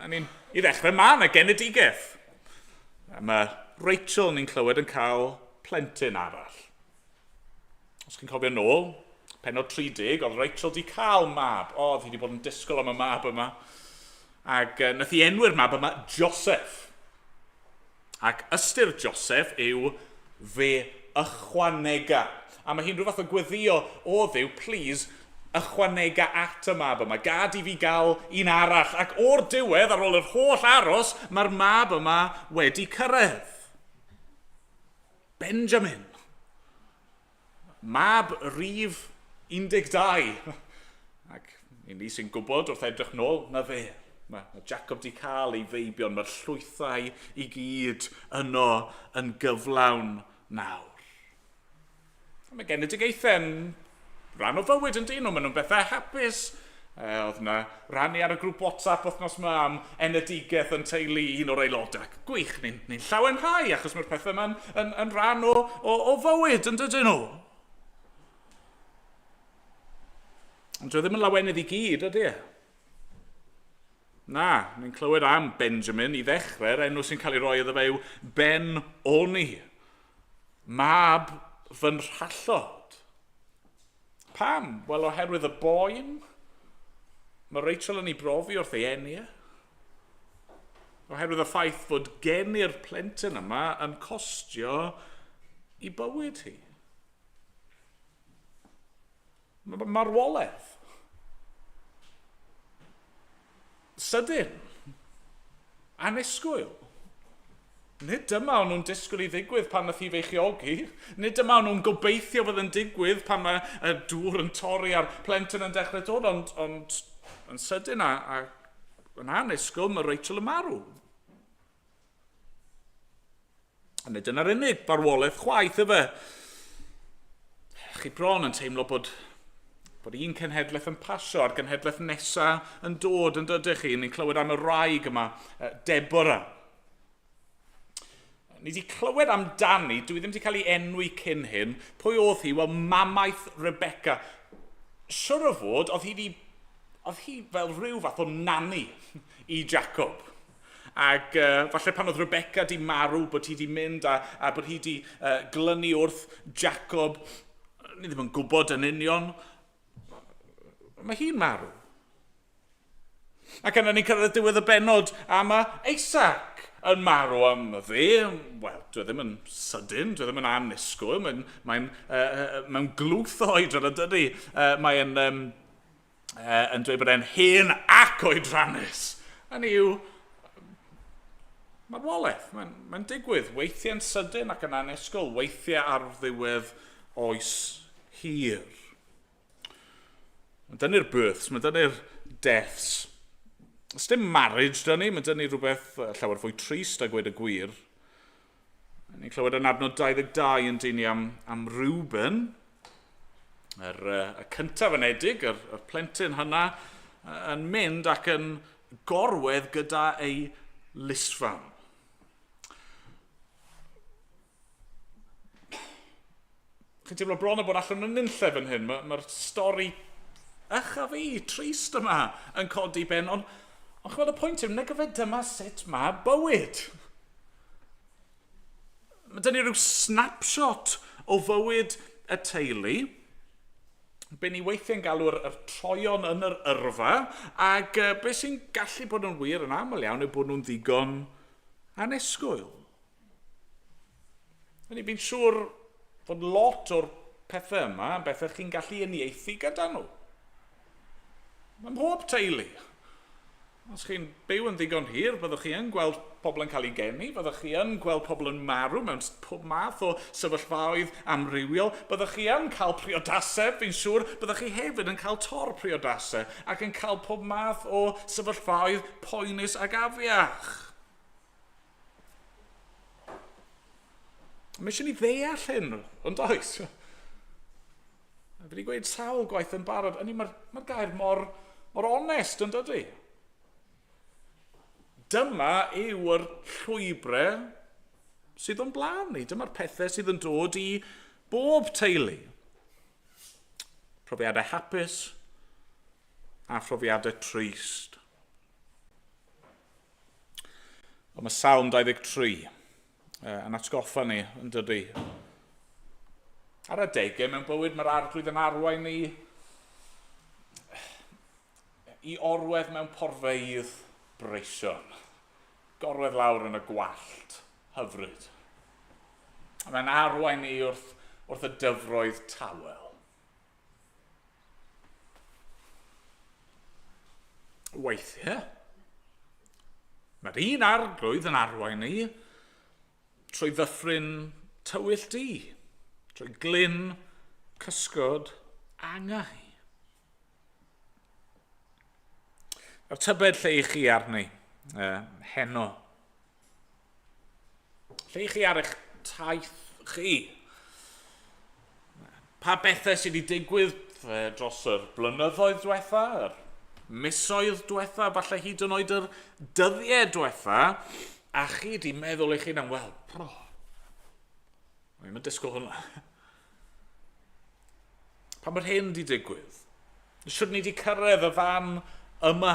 I ddechrau ma, yna genedigaeth. Mae Rachel ni'n clywed yn cael plentyn arall. Os chi'n cofio nôl, pennod 30, oedd Rachel di cael mab. Oedd hi wedi bod yn disgwyl am y mab yma. Ac nath i enwi'r mab yma Joseph. Ac ystyr Joseph yw fe ychwanega. A mae hi'n rhyw fath o gweddio o Dduw, please, ychwanega at y mab yma. Gad i fi gael un arall. Ac o'r diwedd, ar ôl yr holl aros, mae'r mab yma wedi cyrraedd. Benjamin. Mab rif 12. Ac ni sy'n gwybod wrth edrych nôl, na fe. Mae Jacob di cael ei feibion, mae'r llwythau i gyd yno yn gyflawn nawr. Mae genedigaethau'n rhan o fywyd yn dyn nhw, maen nhw'n bethau hapus. Oedd yna rannu ar y grŵp WhatsApp wythnos yma am enedigaeth yn teulu un o'r aelodau. Gwych, ni'n llawenhau achos mae'r pethau yma'n yn rhan o fywyd yn dydyn nhw. Ond dwi ddim yn lawenydd i gyd, ydy e? Na, ni'n clywed am Benjamin i ddechrau'r enw sy'n cael ei roi iddo fe yw Ben-Oni. Mab fy nhrallod. Pam? Wel, oherwydd y boen, mae Rachel yn ei brofi wrth ei eni. Oherwydd y ffaith fod geni'r plentyn yma yn costio i bywyd hi. Marwolaeth. Sydyn. Annisgwyl. Nid dyma o'n nhw'n disgwyl i ddigwydd pan nath i feichiogi. Nid dyma o'n nhw'n gobeithio fydd yn digwydd pan mae y dŵr yn torri a'r plentyn yn dechrau dod, ond yn sydyn a yn annisgwyl mae Rachel yn marw. A nid yna'r unig farwolaeth chwaith yfe. Chi bron yn teimlo bod un cenhedlaeth yn pasio a'r cenhedlaeth nesaf yn dod yn dydych chi. Ni'n clywed am y wraig yma, Deborah. Ni wedi clywed amdani, dwi ddim wedi cael ei enwi cyn hyn, pwy oedd hi? Wel, mamaeth Rebecca. Siwr o fod, oedd hi fel rhyw fath o nani i Jacob. Ac falle pan oedd Rebecca di marw, bod hi di mynd a bod hi di glynu wrth Jacob, ni ddim yn gwybod yn union, mae hi'n marw. Ac yna ni'n cyrraedd diwedd y benod am Isaac yn marw am fe. Wel, dwi ddim yn sydyn, dwi ddim yn annisgwyl, mae'n glwth o oedran y dydy. Mae'n dweud bod e'n hen ac oedrannus. Hynny yw, marwolaeth. Mae'n digwydd weithiau'n sydyn ac yn annisgwyl, weithiau ar ddiwedd oes hir. Mae dynnu'r births, mae dynnu'r deaths. Os dim marriage dyn ni, mae dyn ni rhywbeth llawer fwy trist a gweud y gwir. Ni'n clywed yn adnod 22 yn dyn ni am Reuben, y cyntaf yn edig, y plentyn hynna, yn mynd ac yn gorwedd gyda ei lisfam. Chi'n teimlo bron o bod allan yn nunlle fan hyn. Mae'r stori a fi, trist yma, yn codi ben, ond chwed y pwynt yw, nag yfe dyma sut mae bywyd. Mae dyn ni rhyw snapshot o fywyd y teulu, be ni weithiau'n galw'r troion yn yr yrfa, ac be sy'n gallu bod yn wir yn aml iawn yw bod nhw'n ddigon annisgwyl. Fi'n siŵr fod lot o'r pethau yma yn bethau chi'n gallu uniaethu gyda nhw. Mae mhob teulu. Os chi'n byw yn ddigon hir, byddwch chi yn gweld pobl yn cael ei geni, byddwch chi yn gweld pobl yn marw mewn pob math o sefyllfaoedd amrywiol, byddwch chi yn cael priodasau, fi'n siŵr, byddwch chi hefyd yn cael tor priodasau ac yn cael pob math o sefyllfaoedd poenus ag afiach. Mae eisiau ni ddeall hyn, ond oes? Fi wedi gweud sawl gwaith yn barod, mae'r gair mor onest yn dydy. Dyma yw'r llwybrau sydd o'n blaen ni. Dyma'r pethau sydd yn dod i bob teulu. Profiadau hapus a phrofiadau trist. Ond mae Salm 23 yn atgoffa ni yn dydy. Ar adegau mewn bywyd mae'r arglwydd yn arwain ni i orwedd mewn porfeydd breision. Gorwedd lawr yn y gwallt hyfryd. Mae'n arwain ni wrth y dyfroedd tawel. Weithiau, mae'r un arglwydd yn arwain ni trwy ddyffryn tywyll di, trwy glyn, cysgod, angau. Yr tybed lle i chi arni, heno. Lle i chi ar eich taith chi? Pa bethau sydd wedi digwydd dros yr blynyddoedd diwetha, yr misoedd diwetha, falle hyd yn oed yr dyddiau diwetha, a chi wedi meddwl eich hunan, wel, Mae'n disgwyl hwnna. Pan mae'r hyn wedi digwydd, siwr ni wedi cyrraedd y fan yma.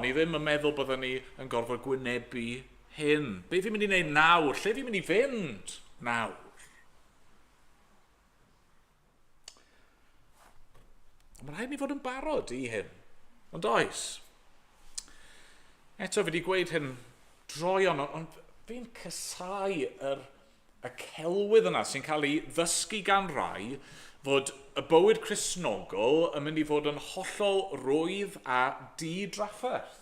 Ni ddim yn meddwl byddwn ni yn gorfod gwynebu hyn. Be fi'n mynd i wneud nawr? Lle fi'n mynd i fynd nawr? Mae'n rhaid ni fod yn barod i hyn. Ond oes. Eto fi wedi gweud hyn droion, ond fi'n casau y celwydd yna sy'n cael ei ddysgu gan rai fod y bywyd Cristnogol yn mynd i fod yn hollol rwydd a di-drafferth.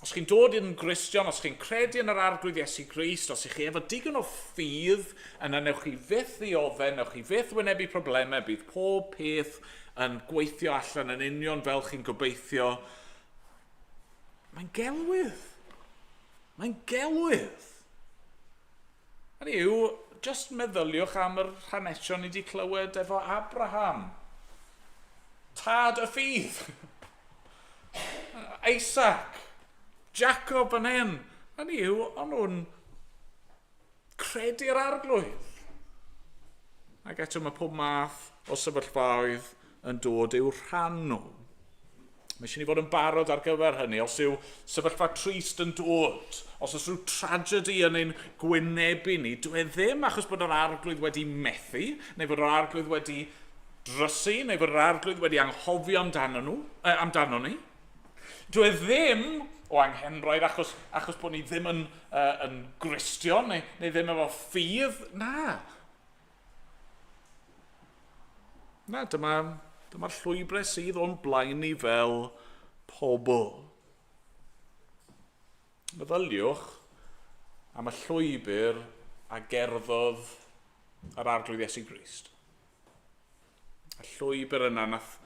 Os chi'n dod yn Gristion, os chi'n credu yn yr arglwydd Iesu Grist, os ych chi efo digon o ffydd, yna newch chi fyth ddiofen, newch chi fyth wynebu problemau, bydd pob peth yn gweithio allan yn union fel chi'n gobeithio. Mae'n gelwydd. Mae'n gelwydd. Hynny yw, just meddyliwch am yr hanesion ni wedi clywed efo Abraham. Tad y ffydd. Isaac. Jacob yn hyn. Hynny yw, ond nhw'n credu'r arglwydd. Ac eto mae pob math o sefyllfaoedd yn dod i'w rhan nhw. Mae eisiau ni fod yn barod ar gyfer hynny. Os yw sefyllfa trist yn dod, os oes rhyw tragedy yn ein gwynebu ni, dwi ddim achos bod yr arglwydd wedi methu, neu bod yr arglwydd wedi drysu, neu bod yr arglwydd wedi anghofio amdano ni. Dwi ddim o anghenroedd achos bod ni ddim yn Gristion, neu ddim efo ffydd. Na. Na, dyma'r llwybrau sydd o'n blaen ni fel pobl. meddyliwch am y llwybr a gerddodd yr arglwydd Iesu Grist. Y llwybr yna nath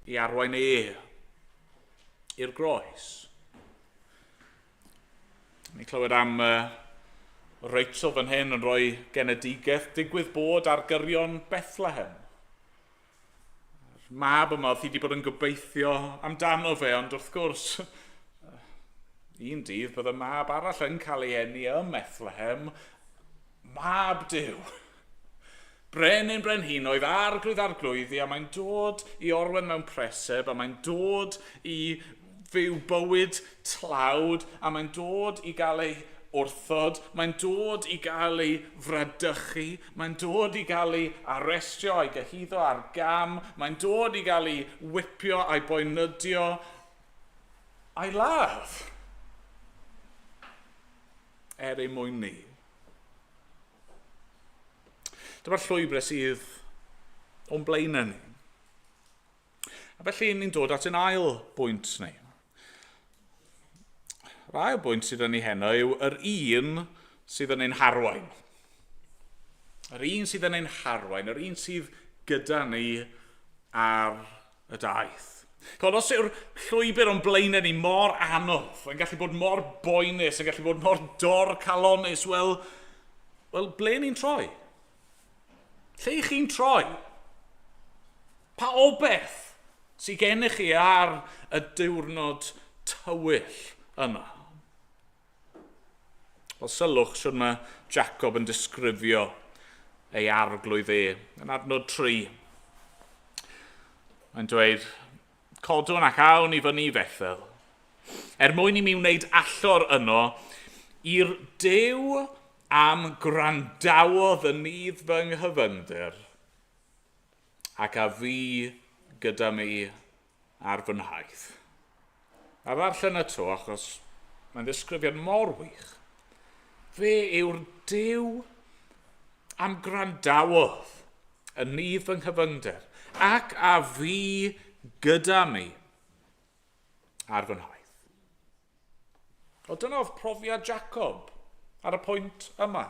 i arwain i'r groes. Ni'n clywed am Rachel fan hyn yn rhoi genedigaeth digwydd bod ar gyrion Bethlehem. Mab yma oedd hi wedi bod yn gobeithio amdano fe, ond wrth gwrs, un dydd bydd y mab arall yn cael ei eni ym Bethlehem, Mab Duw. Brenin Brenhinoedd, arglwyddi, a mae'n dod i orwen mewn preseb, a mae'n dod i fyw bywyd tlawd, a mae'n dod i gael ei wrthod, mae'n dod i gael ei fradychu, mae'n dod i gael ei arestio a'i gyhuddo ar gam, mae'n dod i gael ei wipio a'i boenydio a'i ladd. Ei mwyn ni. Dyma'r llwybrau sydd o'n blaen ni. A felly ni'n dod at yn ail bwynt ni. Yr ail bwynt sydd yn ei heno yw yr un sydd yn ein harwain. Yr un sydd yn ein harwain, yr un sydd gyda ni ar y daith. Cod, os yw'r llwybr o'n blaen ni mor anodd, yn gallu bod mor boenus, yn gallu bod mor dorcalonus, wel, ble ni'n troi? Lle chi'n troi? Pa obeth sydd gennych chi ar y diwrnod tywyll yna? Wel, sylwch sy'n mae Jacob yn disgrifio ei arglwydd yn adnod 3. Mae'n dweud, codwn ac awn i fyny Bethel, mwyn i mi wneud allor yno i'r Duw am grandawodd y nydd fy nghyfynder, ac a fi gyda mi ar fy nhaith. A ddarllen y to, achos mae'n ddisgrifiad mor wych. Fe yw'r Duw am grandawodd y nydd fy nghyfynder, ac a fi gyda mi ar fy nhaith. O, dyna oedd profiad Jacob ar y pwynt yma.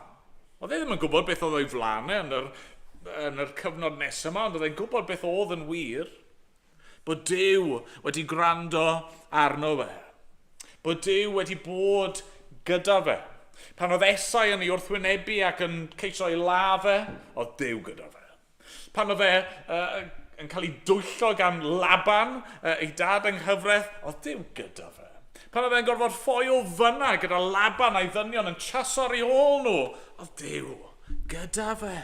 Oedd e ddim yn gwybod beth oedd o'i flanau yn yr cyfnod nes yma, ond oedd e'n gwybod beth oedd yn wir. Bod Duw wedi gwrando arno fe. Bod Duw wedi bod gyda fe. Pan oedd Esau yn ei wrthwynebu ac yn ceisio ei lafe, oedd Duw gyda fe. Pan oedd yn cael ei dwyllo gan Laban, ei dad yng nghyfraith, oedd Duw gyda fe. Pan oedd e'n gorfod ffoio fyna gyda Laban a'i ddynion yn chaso ar ei ôl nhw, oedd Duw gyda fe.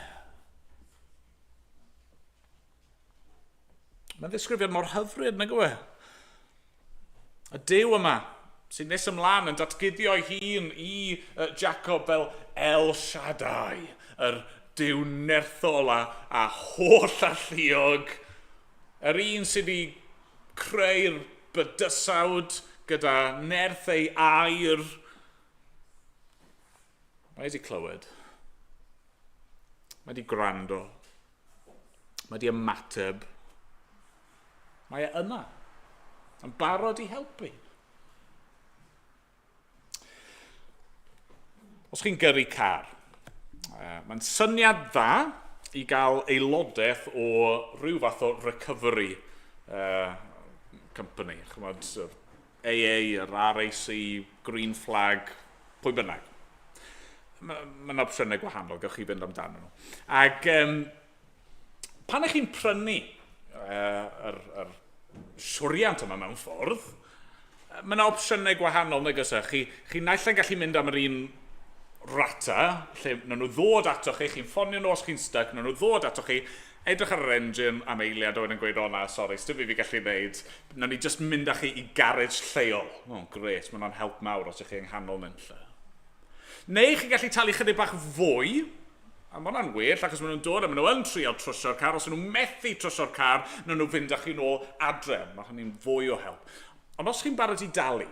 Mae'n ddisgrifiad mor hyfryd, nag yw e? Y Duw yma, sy'n nes ymlaen yn datguddio ei hun i Jacob fel El Shaddai, yr Duw nerthol a holl alluog, yr un sydd wedi creu'r bydysawd gyda nerth ei air. Mae wedi clywed. Mae wedi gwrando. Mae wedi ymateb. Mae e yna, yn barod i helpu. Os chi'n gyrru car, mae'n syniad dda i gael aelodaeth o rhyw fath o recovery company. Chymod, AA, yr RAC, Green Flag, pwy bynnag. Mae'n opsiynau gwahanol, gawch chi fynd amdano nhw. Ac pan ych chi'n prynu yr siwriant yma mewn ffordd, mae'n opsiynau gwahanol, nag oes chi naill yn gallu mynd am yr un rata, lle na nhw ddod ato chi, chi'n ffonio nhw os chi'n stuck, na nhw ddod ato chi, edrych ar yr engine am eiliad o'n yn gweud, o na, sori, styf fi gallu neud, na ni just mynd â chi i garage lleol. O, gret, mae hwnna'n help mawr os ych chi yng nghanol nynlle. Neu chi'n gallu talu chydig bach fwy, a mae hwnna'n well, achos maen nhw'n dod a maen nhw yn trio trwsio'r car, os maen nhw'n methu trwsio'r car, na nhw fynd â chi nôl adre, mae hynny'n fwy o help. Ond os chi'n barod i dalu,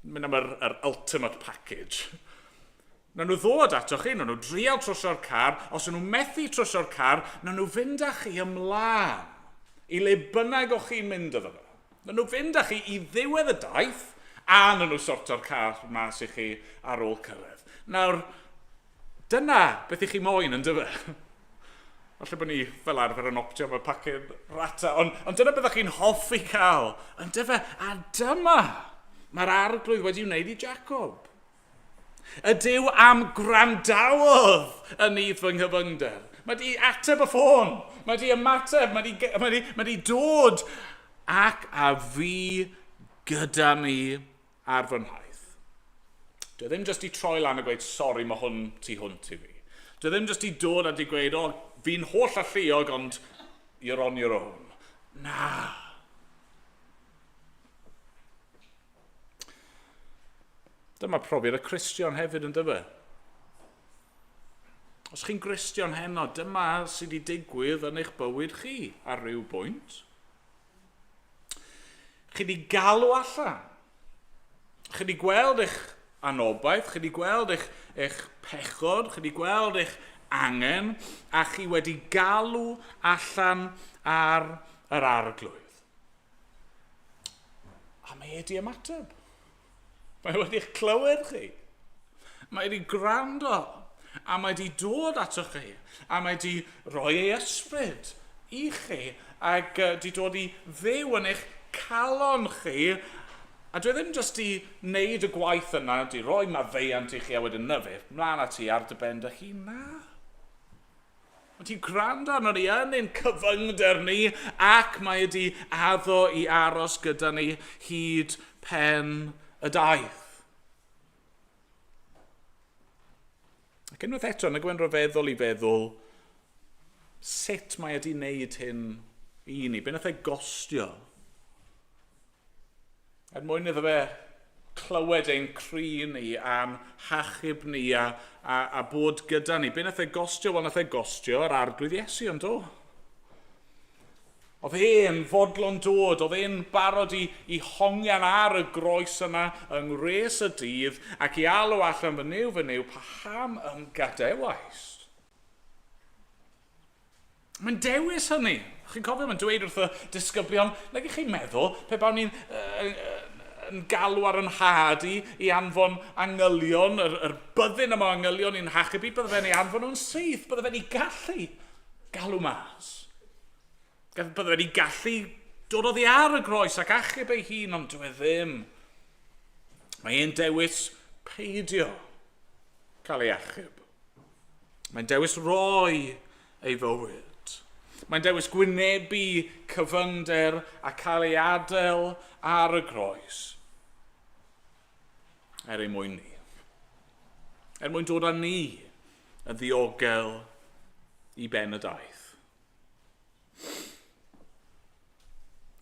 mynd am yr ultimate package, na nhw ddod ato chi, na nhw drial trwsio'r car, os nhw'n methu trwsio'r car, na nhw fynd â chi ymlaen i le bynnag o chi'n mynd iddo fe. Na nhw fynd â chi i ddiwedd y daith a nhw sorto'r car mas i chi ar ôl cyrraedd. Nawr, dyna beth i chi moyn yn dyfa. Falle bod ni fel arfer yn optio am y pacyn rata, ond dyna byddwch chi'n hoffi cael yn dyfa. A dyma mae'r arglwydd wedi wneud i Jacob. Y Duw am gwrandawodd y nydd fy nghyfyngder. Mae di ateb y ffôn. Mae di ymateb. Mae di dod. Ac a fi gyda mi ar fy nhaith. Dwi ddim jyst i troi lan a gweud, sori, mae hwn tu hwnt i fi. Dwi ddim jyst i dod a di gweud, fi'n holl alluog, ond you're on your own. Na. Dyma profiad y Cristion hefyd yn dyfa. Os chi'n Gristion heno, dyma sydd wedi digwydd yn eich bywyd chi ar ryw bwynt. Chi wedi galw allan. Chi wedi gweld eich anobaith, chi wedi gweld eich pechod, chi wedi gweld eich angen, a chi wedi galw allan ar yr arglwydd. A mae wedi ymateb. Mae wedi eich clywed chi. Mae wedi gwrando. A mae wedi dod ato chi. A mae wedi rhoi ei ysbryd i chi. Ac wedi dod i fyw yn eich calon chi. A dwi ddim jyst i wneud y gwaith yna, di roi maddeiant i chi a wedyn na fe, mlaen at ti ar dy ben dy hun, na. Mae ti'n gwrando arno ni yn ein cyfyngder ni, ac mae wedi addo i aros gyda ni hyd pen y daith. Ac unwaith eto, yn y gwen rhyfeddol i feddwl, sut mae wedi wneud hyn i ni? Be nath e gostio? Mwyn iddo fe clywed ein cri ni a'n hachub ni a bod gyda ni. Be nath e gostio? Wel, nath e gostio yr arglwydd Iesu yn do. Oedd e'n fodlon dod, oedd e'n barod i hongian ar y groes yna yng ngres y dydd ac i alw allan fy niw paham yn gadewais. Mae'n dewis hynny. Chi'n cofio, mae'n dweud wrth y disgyblion, nag ych chi'n meddwl, pe bawn ni'n yn galw ar yn had i anfon angylion, yr byddin yma angylion i'n hachub i, bydde fe'n ei anfon nhw'n syth, bydde fe'n ei gallu galw mas. Bydde fe'n ei gallu dod oddi ar y groes ac achub ei hun, ond dwi ddim. Mae e'n dewis peidio cael ei achub. Mae'n dewis roi ei fywyd. Mae'n dewis gwynebu cyfyngder a cael ei adael ar y groes. Ei mwyn ni. Mwyn dod â ni yn ddiogel i ben y daith.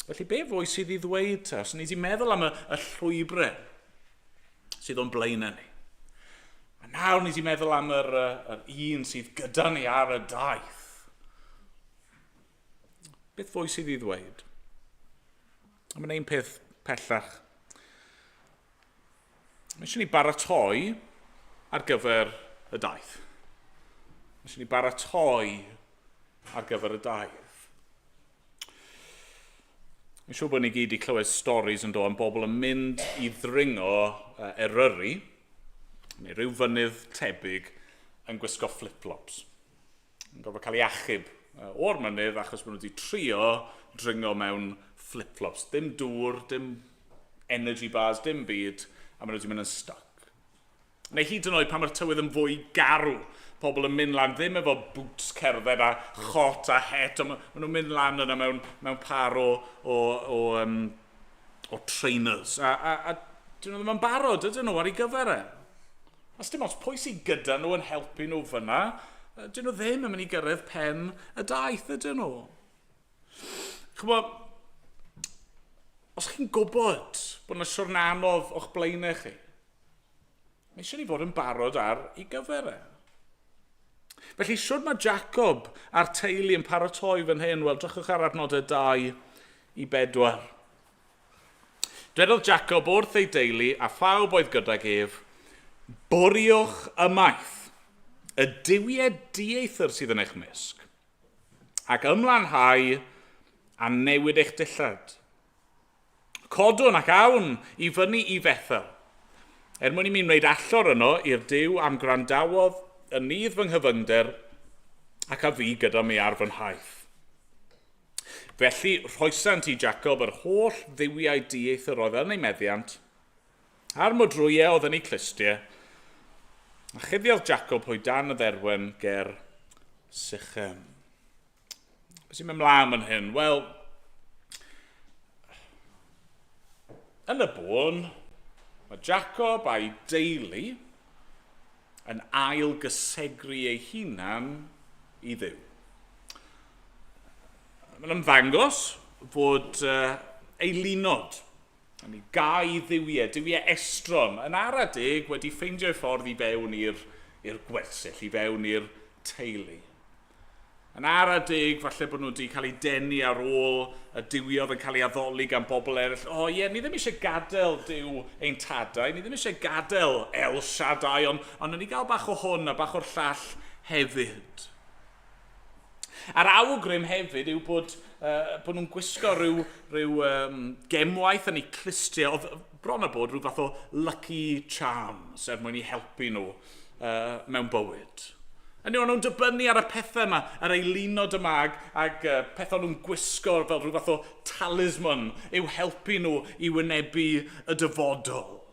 Felly be fwy sydd i ddweud ta? Os ni wedi meddwl am y llwybrau sydd o'n blaen ni. A nawr ni wedi meddwl am yr un sydd gyda ni ar y daith. Beth fwy sydd i ddweud? Mae'n ein peth pellach. Mae eisiau ni baratoi ar gyfer y daith. Mae eisiau ni baratoi ar gyfer y daith. Mae'n siŵr bod ni gyd i clywed storis yn dod am bobl yn mynd i ddringo Eryri, neu rhyw fynydd tebyg yn gwisgo flip-flops. Yn gofio cael ei achub o'r mynydd achos bod nhw wedi trio dringo mewn flip-flops. Dim dŵr, dim energy bars, dim byd, a maen nhw wedi mynd yn stuck. Neu hyd yn oed pan mae'r tywydd yn fwy garw, pobl yn mynd lan, ddim efo boots cerdded a chot a het, ond maen nhw'n mynd lan yna mewn par o trainers. A dyn nhw ddim yn barod, ydyn nhw ar ei gyfer e. Os dim os pwy sydd gyda nhw yn helpu nhw fyna, dyn nhw ddim yn mynd i gyrraedd pen y daith, ydyn nhw. Chymod, os chi'n gwybod bod yna siwrn anodd o'ch blaenau chi, mae eisiau ni fod yn barod ar ei gyfer e. Felly, siwr mae Jacob a'r teulu yn paratoi fan hyn, wel, drychwch ar adnodau 2 i 4. Dwedodd Jacob wrth ei deulu a phawb oedd gydag ef, bwriwch ymaith y diwiau dieithr sydd yn eich misg, ac ymlanhau a newid eich dillad. codwn ac awn i fyny i Fethel. Mwyn i mi'n wneud allor yno i'r Duw am grandawodd y nydd fy nghyfyngder ac a fi gyda mi ar fy nhaith. Felly rhoesant i Jacob yr holl ddiwiau dieth yr oedd yn ei meddiant, a'r modrwyau oedd yn ei clustiau, a chuddiodd Jacob hwy dan y dderwen ger Sychem. Be sy'n mynd mlaen fan hyn? Wel, yn y bôn, mae Jacob a'i deulu yn ail gysegru ei hunan i Dduw. Mae'n ymddangos fod ei lunod yn ei gau ddiwiau estron yn ara deg wedi ffeindio'i ffordd i fewn i'r gwersyll, i fewn i'r teulu. Yn ara deg, falle bod nhw wedi cael ei denu ar ôl y diwiodd yn cael ei addoli gan bobl eraill. Ni ddim eisiau gadael Duw ein tadau, ni ddim eisiau gadael El Shaddai, ond ni gael bach o hwn a bach o'r llall hefyd. A'r awgrym hefyd yw bod nhw'n gwisgo rhyw gemwaith yn eu clustiau, oedd bron a bod rhyw fath o lucky charms mwyn i helpu nhw mewn bywyd. O'n nhw'n dibynnu ar y pethau yma, ar ei lunod yma, ac pethau nhw'n gwisgo fel rhyw fath o talisman i'w helpu nhw i wynebu y dyfodol.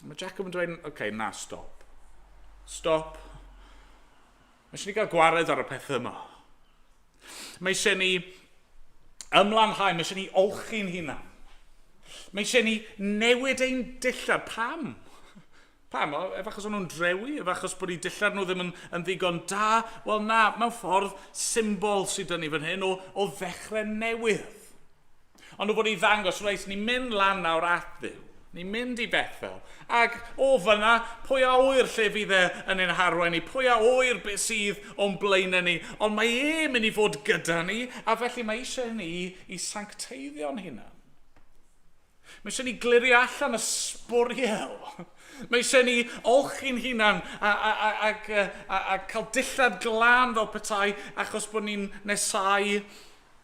Mae Jacob yn dweud, na, stop. Stop. Mae eisiau ni gael gwared ar y pethau yma. Mae eisiau ni ymlanhau, mae eisiau ni olchi'n hunan. Mae eisiau ni newid ein dillad. Pam? Efallai nhw'n drewi, efallai bod eu dillad nhw ddim yn ddigon da. Wel na, mewn ffordd symbol sydd yn ni fan hyn o ddechrau newydd. Ond o fod i ddangos, reis, ni'n mynd lan nawr at Dduw. Ni'n mynd i Bethel. Ac o fyna, pwy a oer lle fydd yn ein harwain ni, pwy a oer beth sydd o'n blaen ni. Ond mae mynd i fod gyda ni, a felly mae eisiau ni i sancteiddio'n hunan. Mae eisiau ni glirio allan y sbwriel. Mae eisiau ni olchi'n hunan a cael dillad glân fel petai achos bod ni'n nesau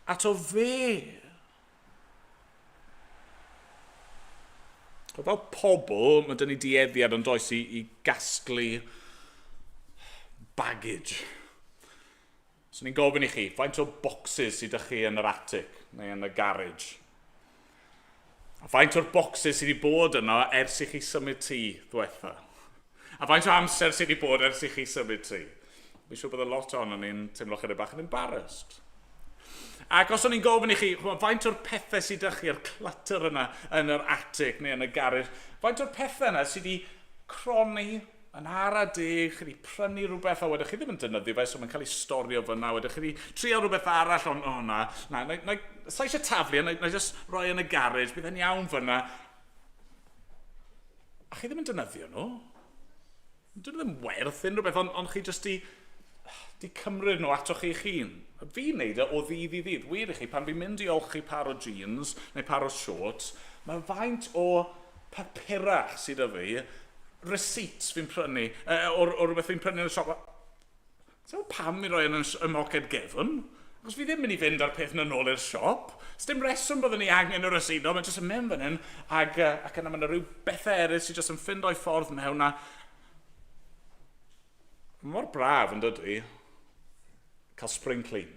at o fe. Fel pobl, mae dyn ni dueddiad yn does i gasglu baggage. So ni'n gofyn i chi, faint o bocsys sydd â chi yn yr atig neu yn y garage? A faint o'r bocsys sydd wedi bod yno ers i chi symud tŷ ddiwetha? A faint o amser sydd wedi bod ers i chi symud tŷ? Fi'n siŵr bod y lot o'n ni'n teimlo chydig bach yn embarrassed. Ac os o'n i'n gofyn i chi, faint o'r pethau sydd â chi'r clutter yna yn yr atig neu yn y garage, faint o'r pethau yna sydd wedi cronu yn ara deg, chi wedi prynu rhywbeth, a wedych chi ddim yn dynyddio fe, so mae'n cael ei storio fyna, wedych chi wedi trio rhywbeth arall, ond sa eisiau taflu, na just roi yn y garage, bydd yn iawn fyna. A chi ddim yn dynyddio nhw. Dyn nhw ddim werth unrhyw beth, ond chi just di cymryd nhw atoch chi'ch hun. Fi'n neud o ddydd i ddydd. Wir i chi, pan fi'n mynd i olchi par o jeans neu par o shorts, mae faint o papurach sydd â fi, receipts fi'n prynu, o rhywbeth fi'n prynu yn y siop. Sa'n pam i roi yn y moced gefn? Achos fi ddim mynd i fynd ar peth yn ôl i'r siop. Sdim reswm byddwn ni angen y receipt, no, mae'n jyst yn mynd fan hyn, ac yna mae'n rhyw bethau eraill sydd jyst yn ffind o'i ffordd mewn a... Mor braf yn dod i cael spring clean.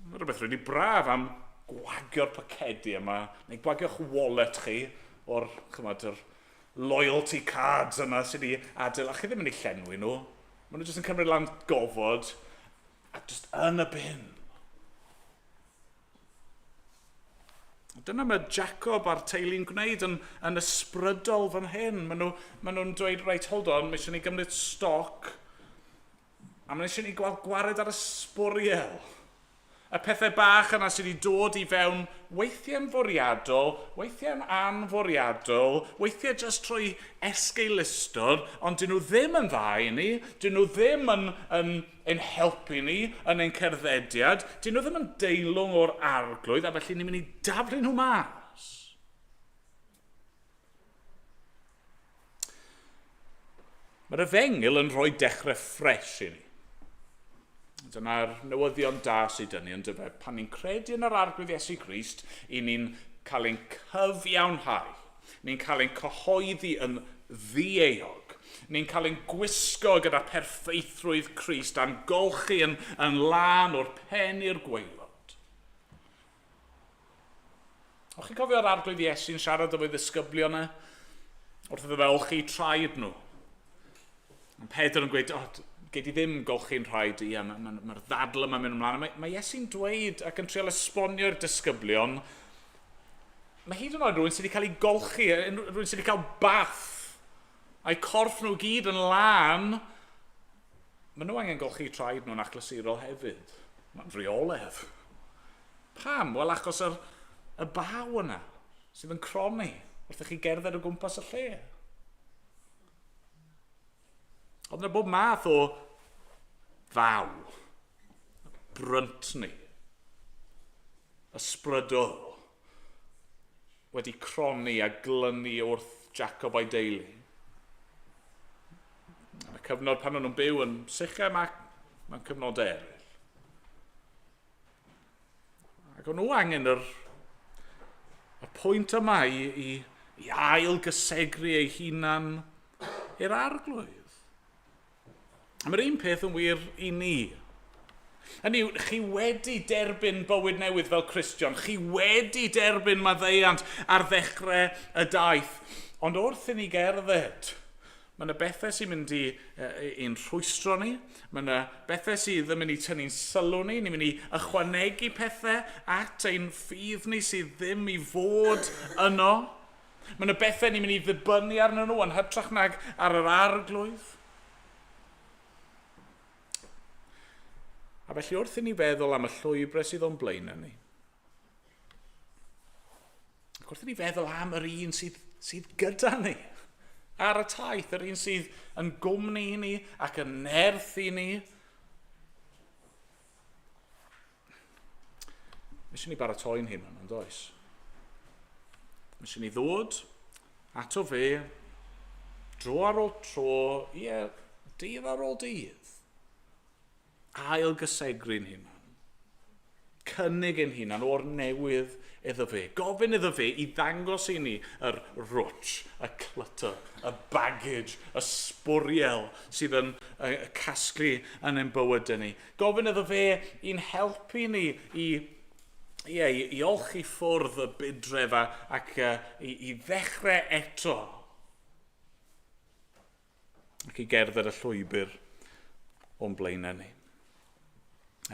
Mae'n rhywbeth rydyn braf am gwagio'r pacedi yma, neu gwagio'ch wallet chi o'r loyalty cards yma sydd wedi adael, a chi ddim yn ei llenwi nhw. Maen nhw jyst yn cymryd lan gofod, a jyst yn y bin. Dyna mae Jacob a'r teulu'n gwneud yn ysbrydol fan hyn. Maen nhw'n dweud, reit, hold on, mae eisiau ni gymryd stoc, a mae eisiau ni gweld gwared ar y sbwriel. Y pethau bach yna sydd wedi dod i fewn weithiau'n fwriadol, weithiau'n anfwriadol, weithiau jyst trwy esgeilistod, ond dyn nhw ddim yn dda i ni, dyn nhw ddim yn helpu ni yn ein cerddediad, dyn nhw ddim yn deilwng o'r arglwydd, a felly ni'n mynd i daflu nhw mas. Mae'r efengil yn rhoi dechrau ffres i ni. Dyna'r newyddion da sydd dyn ni yn dyfa. Pan ni'n credu yn yr arglwydd Iesu Grist, i ni'n cael ein cyfiawnhau. Ni'n cael ein cyhoeddi yn ddieog. Ni'n cael ein gwisgo gyda perffeithrwydd Crist a'n golchi yn lan o'r pen i'r gwaelod. O'ch chi'n cofio'r arglwydd Iesu'n siarad efo'i ddisgyblion yna? Wrth iddo fe olchi traed nhw. Mae Pedr yn gweud, gei di ddim golchi'n rhaid i, mae'r ddadl yma'n mynd ymlaen. Mae Iesu'n dweud ac yn trial esbonio'r disgyblion, mae hyd yn oed rhywun sydd wedi cael ei golchi, rhywun sydd wedi cael bath, a'i corff nhw gyd yn lan, mae nhw angen golchi traed nhw'n achlysurol hefyd. Mae'n reoledd. Pam? Wel, achos y baw yna sydd yn croni wrth i chi gerdded o gwmpas y lle. Oedd yna bob math o ddaw, bryntni, ysbrydol, wedi croni a glynu wrth Jacob a'i deulu. Yn y cyfnod pan nhw'n byw yn Sychem ac mewn cyfnod eraill. Ac o'n nhw angen y pwynt yma i ail gysegru ei hunan i'r arglwydd. A mae'r un peth yn wir i ni. Hynny yw, chi wedi derbyn bywyd newydd fel Cristion. Chi wedi derbyn maddeuant ar ddechrau y daith. Ond wrth i ni gerdded, mae yna bethau sy'n mynd i'n rhwystro ni. Mae yna bethau sydd yn mynd i tynnu'n sylw ni. Ni'n mynd i ychwanegu pethau at ein ffydd ni sydd ddim i fod yno. Mae yna bethau ni'n mynd i ddibynnu arnyn nhw yn hytrach nag ar yr arglwydd. A felly wrth i ni feddwl am y llwybrau sydd o'n blaen ni, ac wrth i ni feddwl am yr un sydd gyda ni, ar y taith, yr un sydd yn gwmni i ni ac yn nerth i ni, Mysyn ni baratoi'n hyn yn does. Mysyn ni ddod ato fe, dro ar ôl tro, dydd ar ôl dydd, ail gysegru'n hunan, cynnig yn hunan o'r newydd iddo fe, gofyn iddo fe i ddangos i ni yr rwtch, y clutter, y baggage, y sbwriel sydd yn casglu yn ein bywydau ni. Gofyn iddo fe i'n helpu ni i olchi ffwrdd y bydref ac i ddechrau eto ac i gerdded y llwybr o'n blaenau ni.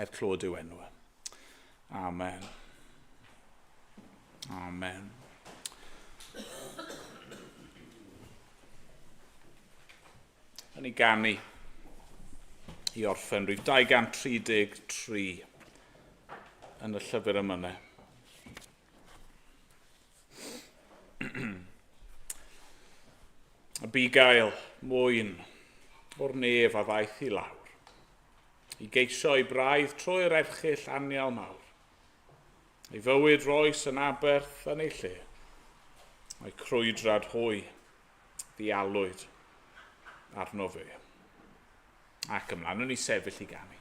Clod yw enw. Amen. Amen. Yn ei ganu i orffen rhyw 233 yn y llyfr yma. Y bugail, mwyn, o'r nef a ddaeth i lawr. I geisio ei braidd trwy'r erchyll anial mawr. Ei fywyd roes yn aberth yn ei lle. Mae crwydrad hwy, ddialwyd arno fe. Ac ymlaen yn ei sefyll i ganu.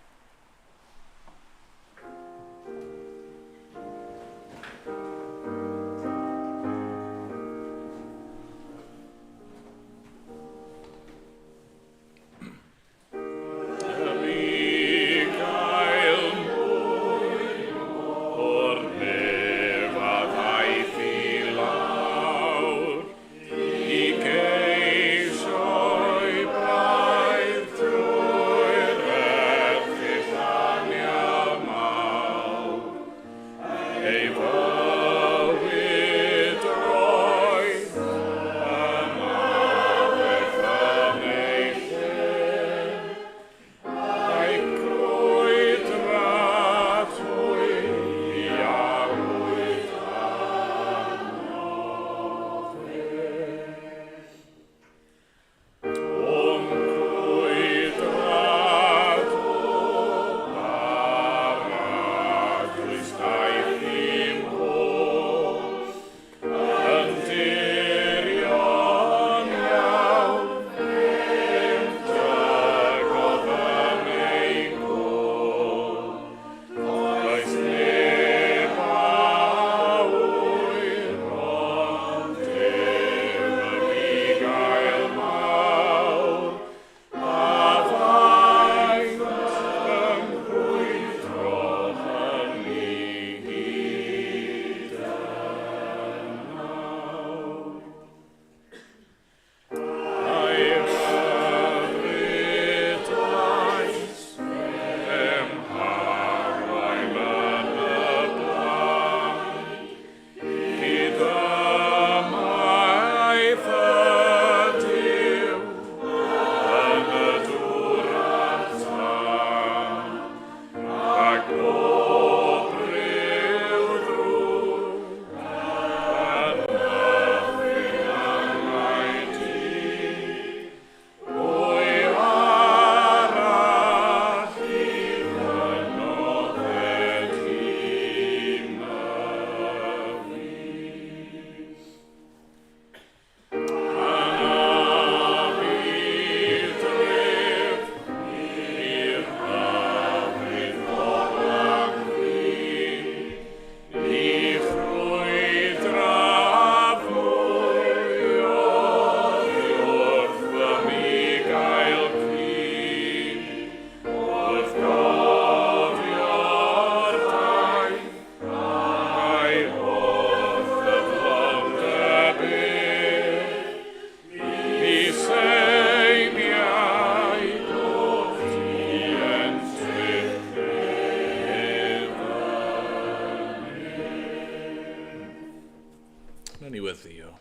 na ni weddio.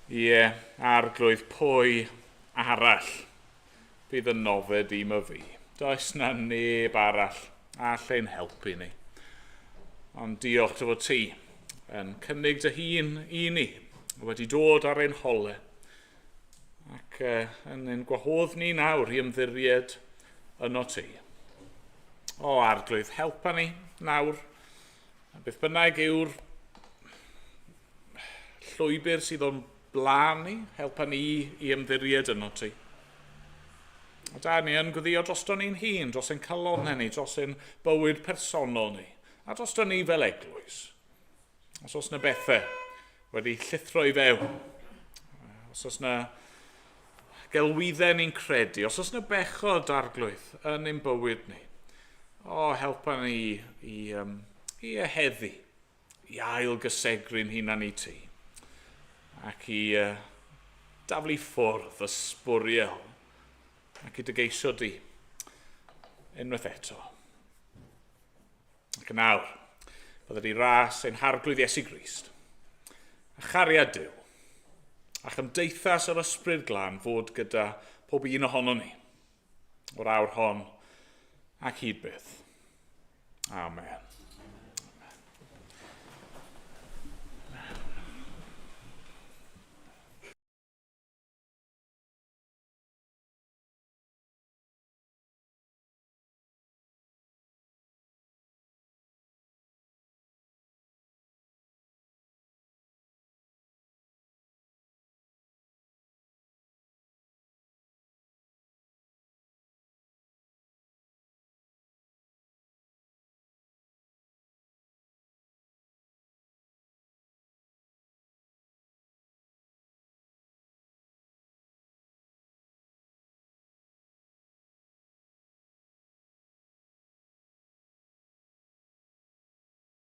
Ie, arglwydd pwy arall bydd yn nofed i my fi. Does na neb arall all ein helpu ni. Ond diolch dy fod ti yn cynnig dy hun i ni wedi dod ar ein hole ac yn ein gwahodd ni nawr i ymddiried yno ti. O arglwydd, helpa ni nawr, a beth bynnag yw'r llwybr sydd o'n blaen ni, helpa ni i ymddiried yno ti. A da ni yn gwyddio drosto ni'n hun, dros ein calonau ni, dros ein bywyd personol ni, a drosto ni fel eglwys. Os oes na bethau wedi llithro i fewn, os oes na gelwyddau ni'n credu, os oes na bechod arglwydd yn ein bywyd ni, o helpa ni i eheddu, i ail gysegru'n hunan i ti, ac i daflu ffwrdd ysbwriel, ac i dygeisio di unwaith eto. Ac yn awr, bydde di ras ein harglwydd Iesu Grist, a chariad Duw, a chymdeithas yr ysbryd glân fod gyda pob un ohono ni, o'r awr hon ac hyd byth. Amen.